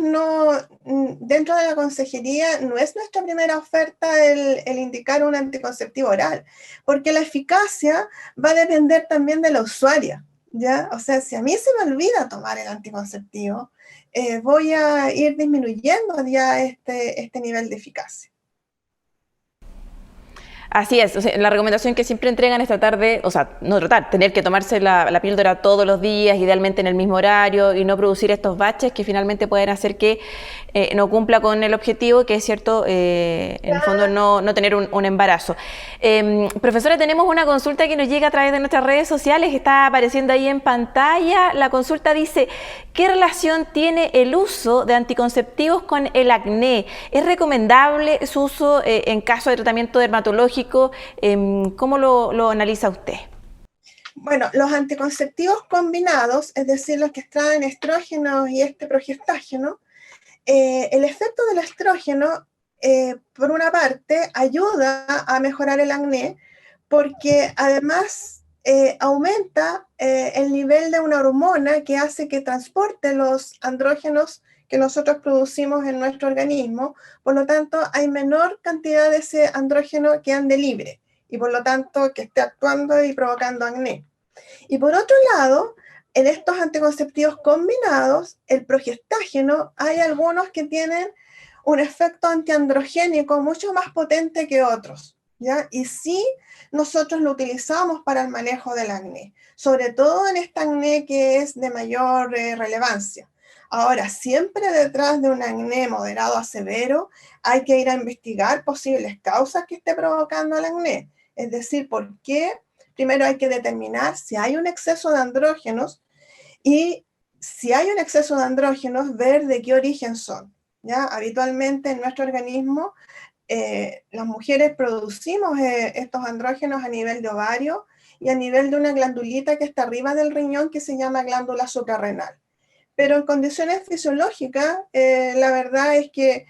Speaker 6: dentro de la consejería, no es nuestra primera oferta el indicar un anticonceptivo oral, porque la eficacia va a depender también de la usuaria, ¿ya? O sea, si a mí se me olvida tomar el anticonceptivo, voy a ir disminuyendo ya este nivel de eficacia.
Speaker 1: Así es, o sea, la recomendación que siempre entregan es tratar de, o sea, no tratar, tener que tomarse la píldora todos los días, idealmente en el mismo horario, y no producir estos baches que finalmente pueden hacer que no cumpla con el objetivo, que es cierto, en el fondo no tener un embarazo. Profesora, tenemos una consulta que nos llega a través de nuestras redes sociales, está apareciendo ahí en pantalla. La consulta dice: ¿qué relación tiene el uso de anticonceptivos con el acné? ¿Es recomendable su uso en caso de tratamiento dermatológico? ¿Cómo lo analiza usted?
Speaker 6: Bueno, los anticonceptivos combinados, es decir, los que extraen estrógenos y progestágeno, el efecto del estrógeno, por una parte, ayuda a mejorar el acné, porque además aumenta el nivel de una hormona que hace que transporte los andrógenos que nosotros producimos en nuestro organismo. Por lo tanto, hay menor cantidad de ese andrógeno que ande libre y por lo tanto que esté actuando y provocando acné. Y por otro lado, en estos anticonceptivos combinados, el progestágeno, hay algunos que tienen un efecto antiandrogénico mucho más potente que otros, ¿ya? Y sí, nosotros lo utilizamos para el manejo del acné, sobre todo en este acné que es de mayor relevancia. Ahora, siempre detrás de un acné moderado a severo hay que ir a investigar posibles causas que esté provocando el acné. Es decir, por qué. Primero hay que determinar si hay un exceso de andrógenos y si hay un exceso de andrógenos, ver de qué origen son, ¿ya? Habitualmente en nuestro organismo las mujeres producimos estos andrógenos a nivel de ovario y a nivel de una glandulita que está arriba del riñón que se llama glándula suprarrenal. Pero en condiciones fisiológicas, la verdad es que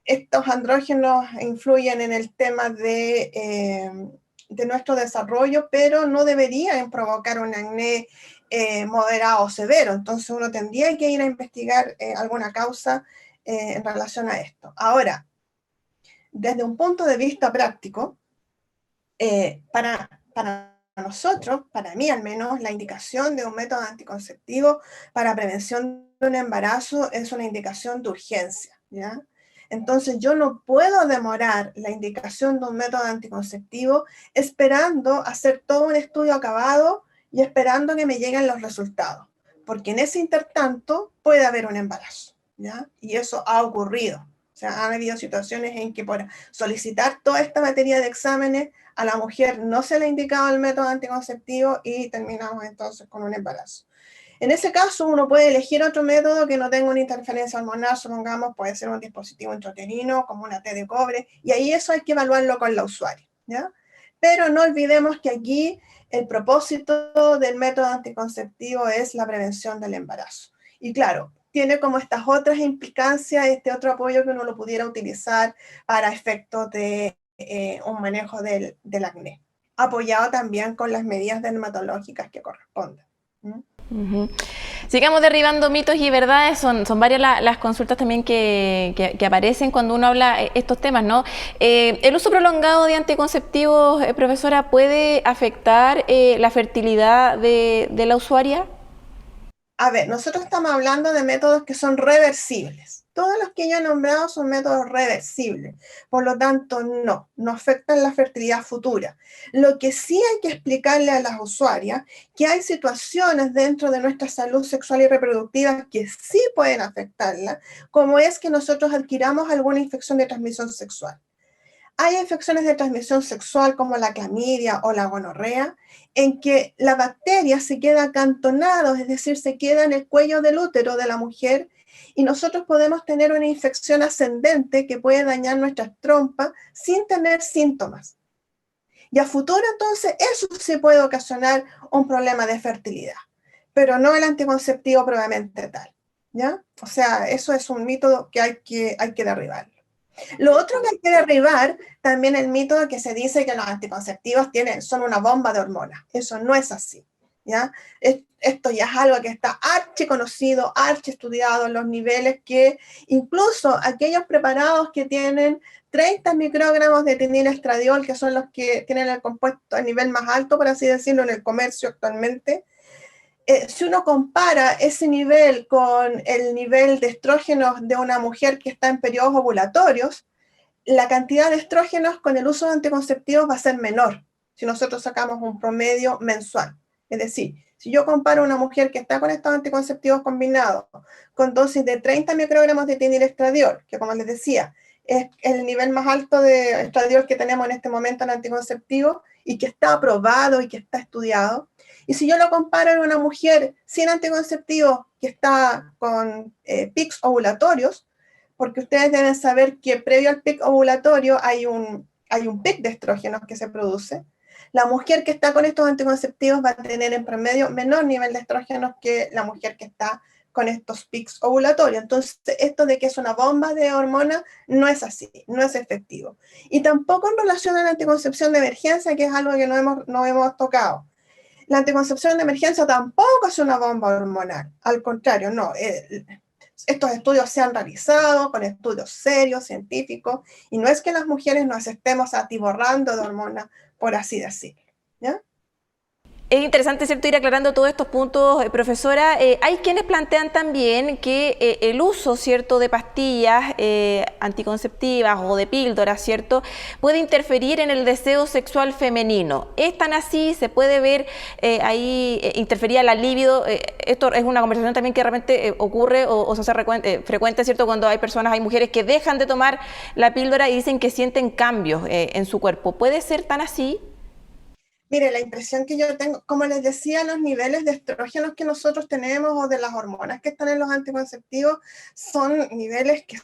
Speaker 6: estos andrógenos influyen en el tema de nuestro desarrollo, pero no deberían provocar un acné moderado o severo. Entonces uno tendría que ir a investigar alguna causa en relación a esto. Ahora, desde un punto de vista práctico, para nosotros, para mí al menos, la indicación de un método anticonceptivo para prevención de un embarazo es una indicación de urgencia, ¿ya? Entonces yo no puedo demorar la indicación de un método anticonceptivo esperando hacer todo un estudio acabado y esperando que me lleguen los resultados, porque en ese intertanto puede haber un embarazo, ¿ya? Y eso ha ocurrido. O sea, han habido situaciones en que por solicitar toda esta materia de exámenes a la mujer no se le ha indicado el método anticonceptivo y terminamos entonces con un embarazo. En ese caso, uno puede elegir otro método que no tenga una interferencia hormonal, supongamos, puede ser un dispositivo intrauterino, como una T de cobre, y ahí eso hay que evaluarlo con la usuaria, ¿ya? Pero no olvidemos que aquí el propósito del método anticonceptivo es la prevención del embarazo. Y claro, tiene como estas otras implicancias, este otro apoyo que uno lo pudiera utilizar para efectos de un manejo del acné, apoyado también con las medidas dermatológicas que corresponden.
Speaker 1: Uh-huh. Sigamos derribando mitos y verdades. Son varias las consultas también que aparecen cuando uno habla estos temas, ¿no? ¿El uso prolongado de anticonceptivos, profesora, puede afectar la fertilidad de la usuaria?
Speaker 6: A ver, nosotros estamos hablando de métodos que son reversibles. Todos los que yo he nombrado son métodos reversibles. Por lo tanto, no afectan la fertilidad futura. Lo que sí hay que explicarle a las usuarias que hay situaciones dentro de nuestra salud sexual y reproductiva que sí pueden afectarla, como es que nosotros adquiramos alguna infección de transmisión sexual. Hay infecciones de transmisión sexual como la clamidia o la gonorrea, en que la bacteria se queda acantonada, es decir, se queda en el cuello del útero de la mujer y nosotros podemos tener una infección ascendente que puede dañar nuestras trompas sin tener síntomas. Y a futuro, entonces, eso sí puede ocasionar un problema de fertilidad, pero no el anticonceptivo probablemente tal, ¿ya? O sea, eso es un mito que hay que derribar. Lo otro que hay que derribar, también el mito de que se dice que los anticonceptivos son una bomba de hormonas. Eso no es así, ¿ya? Esto ya es algo que está archiconocido, archiestudiado en los niveles que incluso aquellos preparados que tienen 30 microgramos de etinilestradiol, que son los que tienen el compuesto a nivel más alto, por así decirlo, en el comercio actualmente, si uno compara ese nivel con el nivel de estrógenos de una mujer que está en periodos ovulatorios, la cantidad de estrógenos con el uso de anticonceptivos va a ser menor si nosotros sacamos un promedio mensual. Es decir, si yo comparo a una mujer que está con estos anticonceptivos combinados con dosis de 30 microgramos de etinilestradiol, que como les decía, es el nivel más alto de estradiol que tenemos en este momento en anticonceptivos y que está aprobado y que está estudiado. Y si yo lo comparo en una mujer sin anticonceptivos que está con pics ovulatorios, porque ustedes deben saber que previo al pic ovulatorio hay un pic de estrógenos que se produce, la mujer que está con estos anticonceptivos va a tener en promedio menor nivel de estrógenos que la mujer que está con estos pics ovulatorios. Entonces, esto de que es una bomba de hormonas no es así, no es efectivo. Y tampoco en relación a la anticoncepción de emergencia, que es algo que no hemos tocado. La anticoncepción de emergencia tampoco es una bomba hormonal, al contrario, no. Estos estudios se han realizado con estudios serios, científicos, y no es que las mujeres nos estemos atiborrando de hormonas, por así decirlo, ¿ya?
Speaker 1: Es interesante, ¿cierto?, ir aclarando todos estos puntos, profesora. Hay quienes plantean también que el uso, ¿cierto?, de pastillas anticonceptivas o de píldoras, ¿cierto?, puede interferir en el deseo sexual femenino. ¿Es tan así? ¿Se puede ver ahí interferir la libido? Esto es una conversación también que realmente ocurre o se hace frecuente, ¿cierto?, cuando hay mujeres que dejan de tomar la píldora y dicen que sienten cambios en su cuerpo. ¿Puede ser tan así?
Speaker 6: Mire, la impresión que yo tengo, como les decía, los niveles de estrógenos que nosotros tenemos o de las hormonas que están en los anticonceptivos son niveles que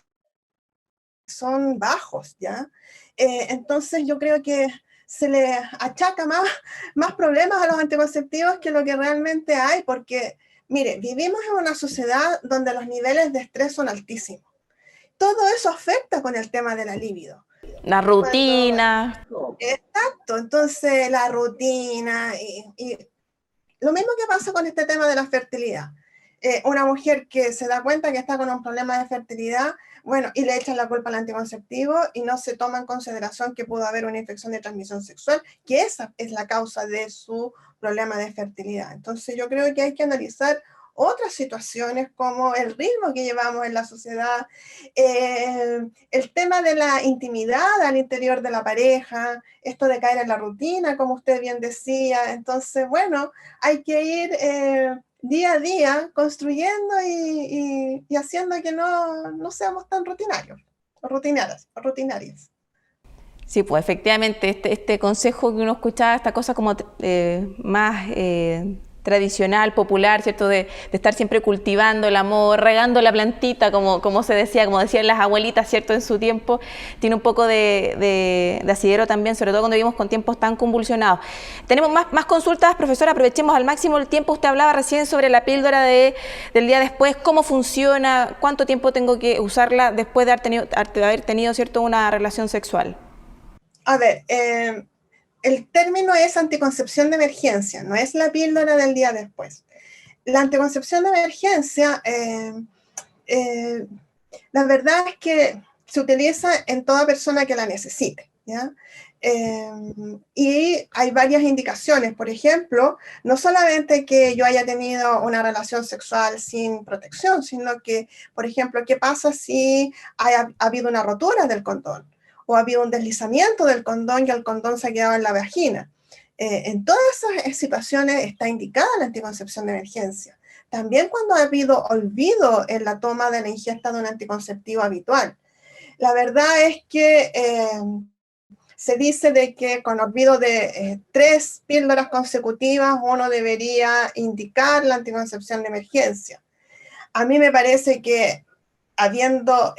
Speaker 6: son bajos, ¿ya? Entonces yo creo que se le achaca más problemas a los anticonceptivos que lo que realmente hay, porque, mire, vivimos en una sociedad donde los niveles de estrés son altísimos. Todo eso afecta con el tema de la libido.
Speaker 1: La rutina.
Speaker 6: Exacto, entonces la rutina y lo mismo que pasa con este tema de la fertilidad. Una mujer que se da cuenta que está con un problema de fertilidad, bueno, y le echan la culpa al anticonceptivo y no se toma en consideración que pudo haber una infección de transmisión sexual, que esa es la causa de su problema de fertilidad. Entonces yo creo que hay que analizar otras situaciones como el ritmo que llevamos en la sociedad, el tema de la intimidad al interior de la pareja, esto de caer en la rutina, como usted bien decía. Entonces, bueno, hay que ir día a día construyendo y haciendo que no seamos tan rutinarios, o rutinarias.
Speaker 1: Sí, pues efectivamente, este consejo que uno escuchaba, esta cosa como más tradicional, popular, ¿cierto? De estar siempre cultivando el amor, regando la plantita, como se decía, como decían las abuelitas, ¿cierto? En su tiempo, tiene un poco de asidero también, sobre todo cuando vivimos con tiempos tan convulsionados. Tenemos más consultas, profesora, aprovechemos al máximo el tiempo. Usted hablaba recién sobre la píldora del día después, cómo funciona, cuánto tiempo tengo que usarla después de haber tenido, ¿cierto? Una relación sexual.
Speaker 6: A ver, el término es anticoncepción de emergencia, no es la píldora del día después. La anticoncepción de emergencia, la verdad es que se utiliza en toda persona que la necesite, ¿ya? Y hay varias indicaciones. Por ejemplo, no solamente que yo haya tenido una relación sexual sin protección, sino que, por ejemplo, ¿qué pasa si ha habido una rotura del condón? O ha habido un deslizamiento del condón y el condón se ha quedado en la vagina. En todas esas situaciones está indicada la anticoncepción de emergencia. También cuando ha habido olvido en la toma de la ingesta de un anticonceptivo habitual. La verdad es que se dice de que con olvido de 3 píldoras consecutivas uno debería indicar la anticoncepción de emergencia. A mí me parece que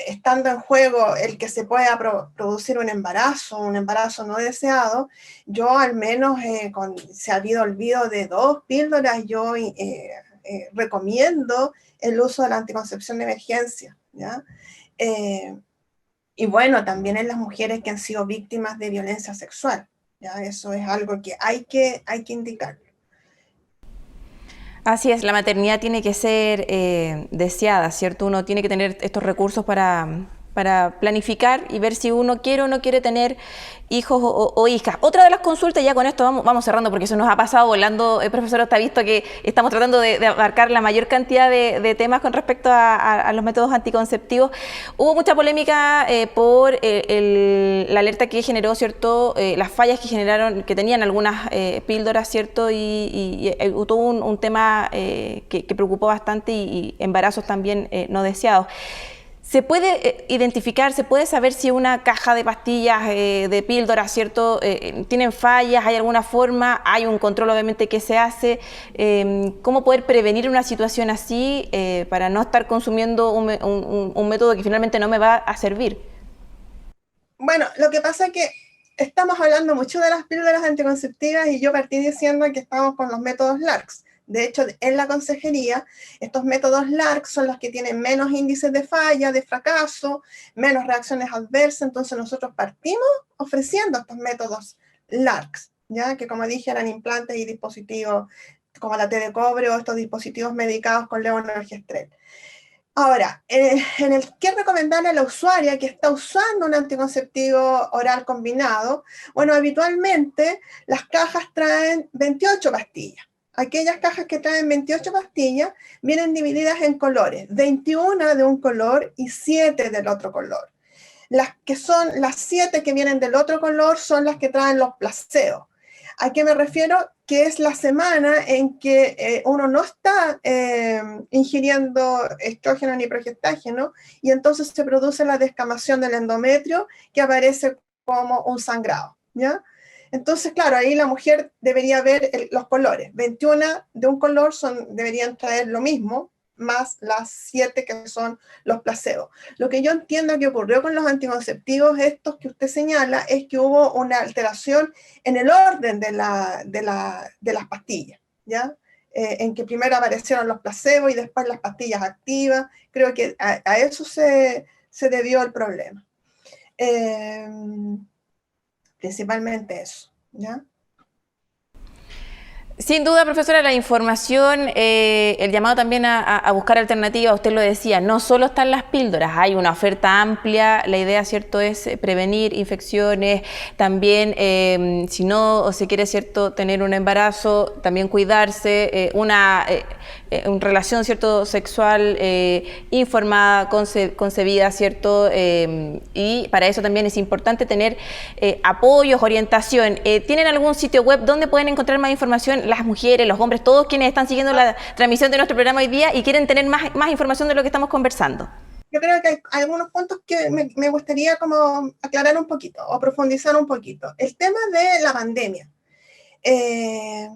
Speaker 6: estando en juego el que se pueda producir un embarazo no deseado, yo al menos, si ha habido olvido de 2 píldoras, yo recomiendo el uso de la anticoncepción de emergencia, ¿ya? Y bueno, también en las mujeres que han sido víctimas de violencia sexual, ¿ya? Eso es algo que hay que indicar.
Speaker 1: Así es, la maternidad tiene que ser deseada, ¿cierto? Uno tiene que tener estos recursos para planificar y ver si uno quiere o no quiere tener hijos o hijas. Otra de las consultas, ya con esto vamos cerrando porque eso nos ha pasado volando, profesor, está visto que estamos tratando de abarcar la mayor cantidad de temas con respecto a los métodos anticonceptivos. Hubo mucha polémica por la alerta que generó, ¿cierto? Las fallas que tenían algunas píldoras, ¿cierto? Y tuvo un tema que preocupó bastante y embarazos también no deseados. ¿Se puede identificar, se puede saber si una caja de pastillas, de píldoras, ¿cierto? ¿Tienen fallas? ¿Hay alguna forma? ¿Hay un control obviamente que se hace? ¿Cómo poder prevenir una situación así para no estar consumiendo un método que finalmente no me va a servir?
Speaker 6: Bueno, lo que pasa es que estamos hablando mucho de las píldoras anticonceptivas y yo partí diciendo que estamos con los métodos LARCs. De hecho, en la consejería, estos métodos LARC son los que tienen menos índices de falla, de fracaso, menos reacciones adversas. Entonces, nosotros partimos ofreciendo estos métodos LARCs, ¿ya? Que como dije, eran implantes y dispositivos como la T de cobre o estos dispositivos medicados con levonorgestrel. Ahora, ¿qué recomendarle a la usuaria que está usando un anticonceptivo oral combinado? Bueno, habitualmente las cajas traen 28 pastillas. Aquellas cajas que traen 28 pastillas vienen divididas en colores, 21 de un color y 7 del otro color. Las 7 que vienen del otro color son las que traen los placebos. ¿A qué me refiero? Que es la semana en que uno no está ingiriendo estrógeno ni progestágeno y entonces se produce la descamación del endometrio que aparece como un sangrado, ¿ya? Entonces, claro, ahí la mujer debería ver los colores. 21 de un color deberían traer lo mismo, más las 7 que son los placebos. Lo que yo entiendo que ocurrió con los anticonceptivos estos que usted señala es que hubo una alteración en el orden de las pastillas, ¿ya? En que primero aparecieron los placebos y después las pastillas activas. Creo que a eso se debió el problema. Principalmente eso, ¿ya?
Speaker 1: Sin duda, profesora, la información, el llamado también a buscar alternativas, usted lo decía, no solo están las píldoras, hay una oferta amplia, la idea, ¿cierto?, es prevenir infecciones, también, si no se quiere, ¿cierto?, tener un embarazo, también cuidarse, una relación, ¿cierto?, sexual informada, concebida, ¿cierto?, y para eso también es importante tener apoyos, orientación. ¿Tienen algún sitio web donde pueden encontrar más información las mujeres, los hombres, todos quienes están siguiendo la transmisión de nuestro programa hoy día y quieren tener más información de lo que estamos conversando?
Speaker 6: Yo creo que hay algunos puntos que me gustaría como aclarar un poquito o profundizar un poquito. El tema de la pandemia.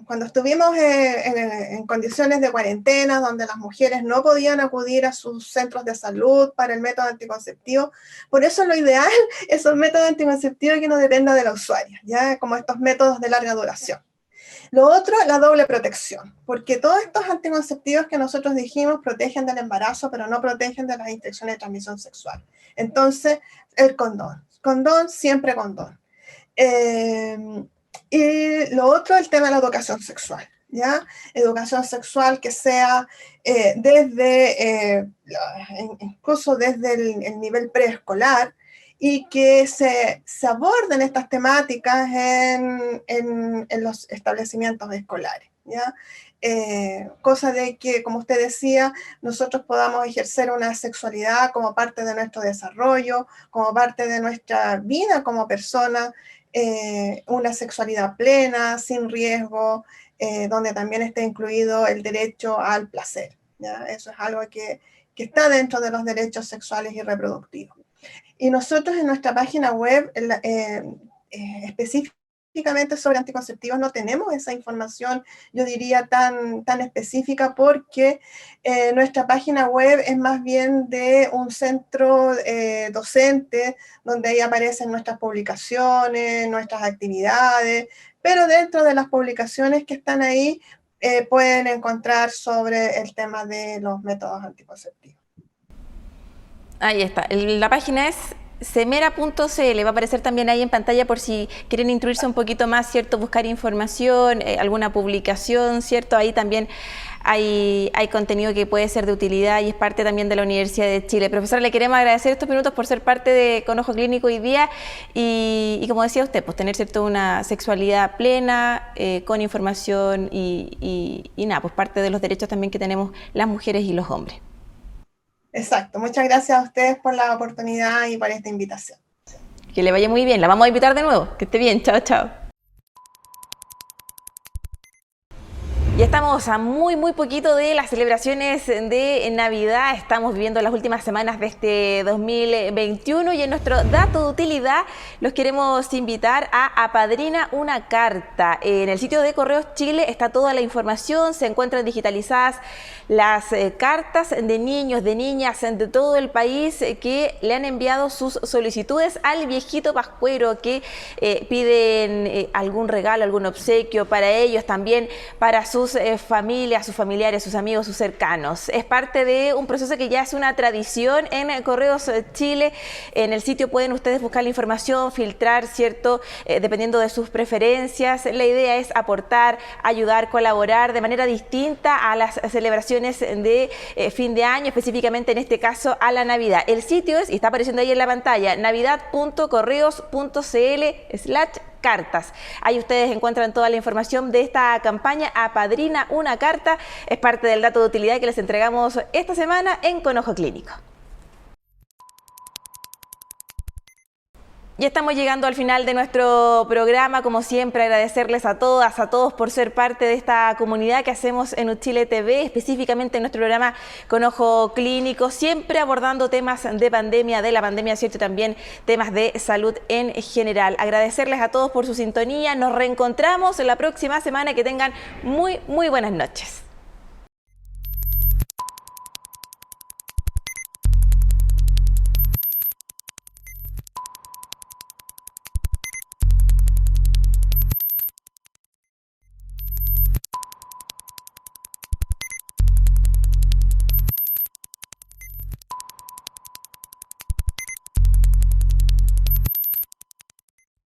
Speaker 6: Cuando estuvimos en condiciones de cuarentena, donde las mujeres no podían acudir a sus centros de salud para el método anticonceptivo, por eso lo ideal es un método anticonceptivo que no dependa de la usuaria, ¿ya? Como estos métodos de larga duración. Lo otro, la doble protección, porque todos estos anticonceptivos que nosotros dijimos protegen del embarazo, pero no protegen de las infecciones de transmisión sexual. Entonces, el condón, siempre condón. Y lo otro, el tema de la educación sexual, ¿ya? Educación sexual que sea incluso desde el nivel preescolar, y que se aborden estas temáticas en los establecimientos escolares, ¿ya? Cosa de que, como usted decía, nosotros podamos ejercer una sexualidad como parte de nuestro desarrollo, como parte de nuestra vida como persona, una sexualidad plena, sin riesgo, donde también esté incluido el derecho al placer, ¿ya? Eso es algo que está dentro de los derechos sexuales y reproductivos. Y nosotros en nuestra página web, específicamente sobre anticonceptivos, no tenemos esa información, yo diría, tan específica, porque nuestra página web es más bien de un centro docente, donde ahí aparecen nuestras publicaciones, nuestras actividades, pero dentro de las publicaciones que están ahí, pueden encontrar sobre el tema de los métodos anticonceptivos.
Speaker 1: Ahí está, la página es semera.cl, va a aparecer también ahí en pantalla por si quieren instruirse un poquito más, ¿cierto? Buscar información, alguna publicación, ¿cierto? Ahí también hay contenido que puede ser de utilidad y es parte también de la Universidad de Chile. Profesora, le queremos agradecer estos minutos por ser parte de Con Ojo Clínico hoy día y como decía usted, pues tener, ¿cierto?, una sexualidad plena, con información y nada, pues parte de los derechos también que tenemos las mujeres y los hombres.
Speaker 6: Exacto, muchas gracias a ustedes por la oportunidad y por esta invitación.
Speaker 1: Que le vaya muy bien, la vamos a invitar de nuevo, que esté bien, chao, chao. Ya estamos a muy poquito de las celebraciones de Navidad, estamos viviendo las últimas semanas de este 2021 y en nuestro dato de utilidad los queremos invitar a Apadrina una carta. En el sitio de Correos Chile está toda la información, se encuentran digitalizadas las cartas de niños, de niñas de todo el país que le han enviado sus solicitudes al viejito pascuero, que piden algún regalo, algún obsequio para ellos, también para sus familias, sus familiares, sus amigos, sus cercanos. Es parte de un proceso que ya es una tradición en Correos Chile. En el sitio pueden ustedes buscar la información, filtrar, ¿cierto?, dependiendo de sus preferencias. La idea es aportar, ayudar, colaborar de manera distinta a las celebraciones de fin de año, específicamente en este caso a la Navidad. El sitio es, y está apareciendo ahí en la pantalla, navidad.correos.cl/cartas. Ahí ustedes encuentran toda la información de esta campaña Apadrina una carta. Es parte del dato de utilidad que les entregamos esta semana en Con Ojo Clínico. Ya estamos llegando al final de nuestro programa. Como siempre, agradecerles a todas, a todos por ser parte de esta comunidad que hacemos en UChile TV, específicamente en nuestro programa Con Ojo Clínico, siempre abordando temas de pandemia, de la pandemia, ¿cierto? Y también temas de salud en general. Agradecerles a todos por su sintonía. Nos reencontramos en la próxima semana. Que tengan muy buenas noches.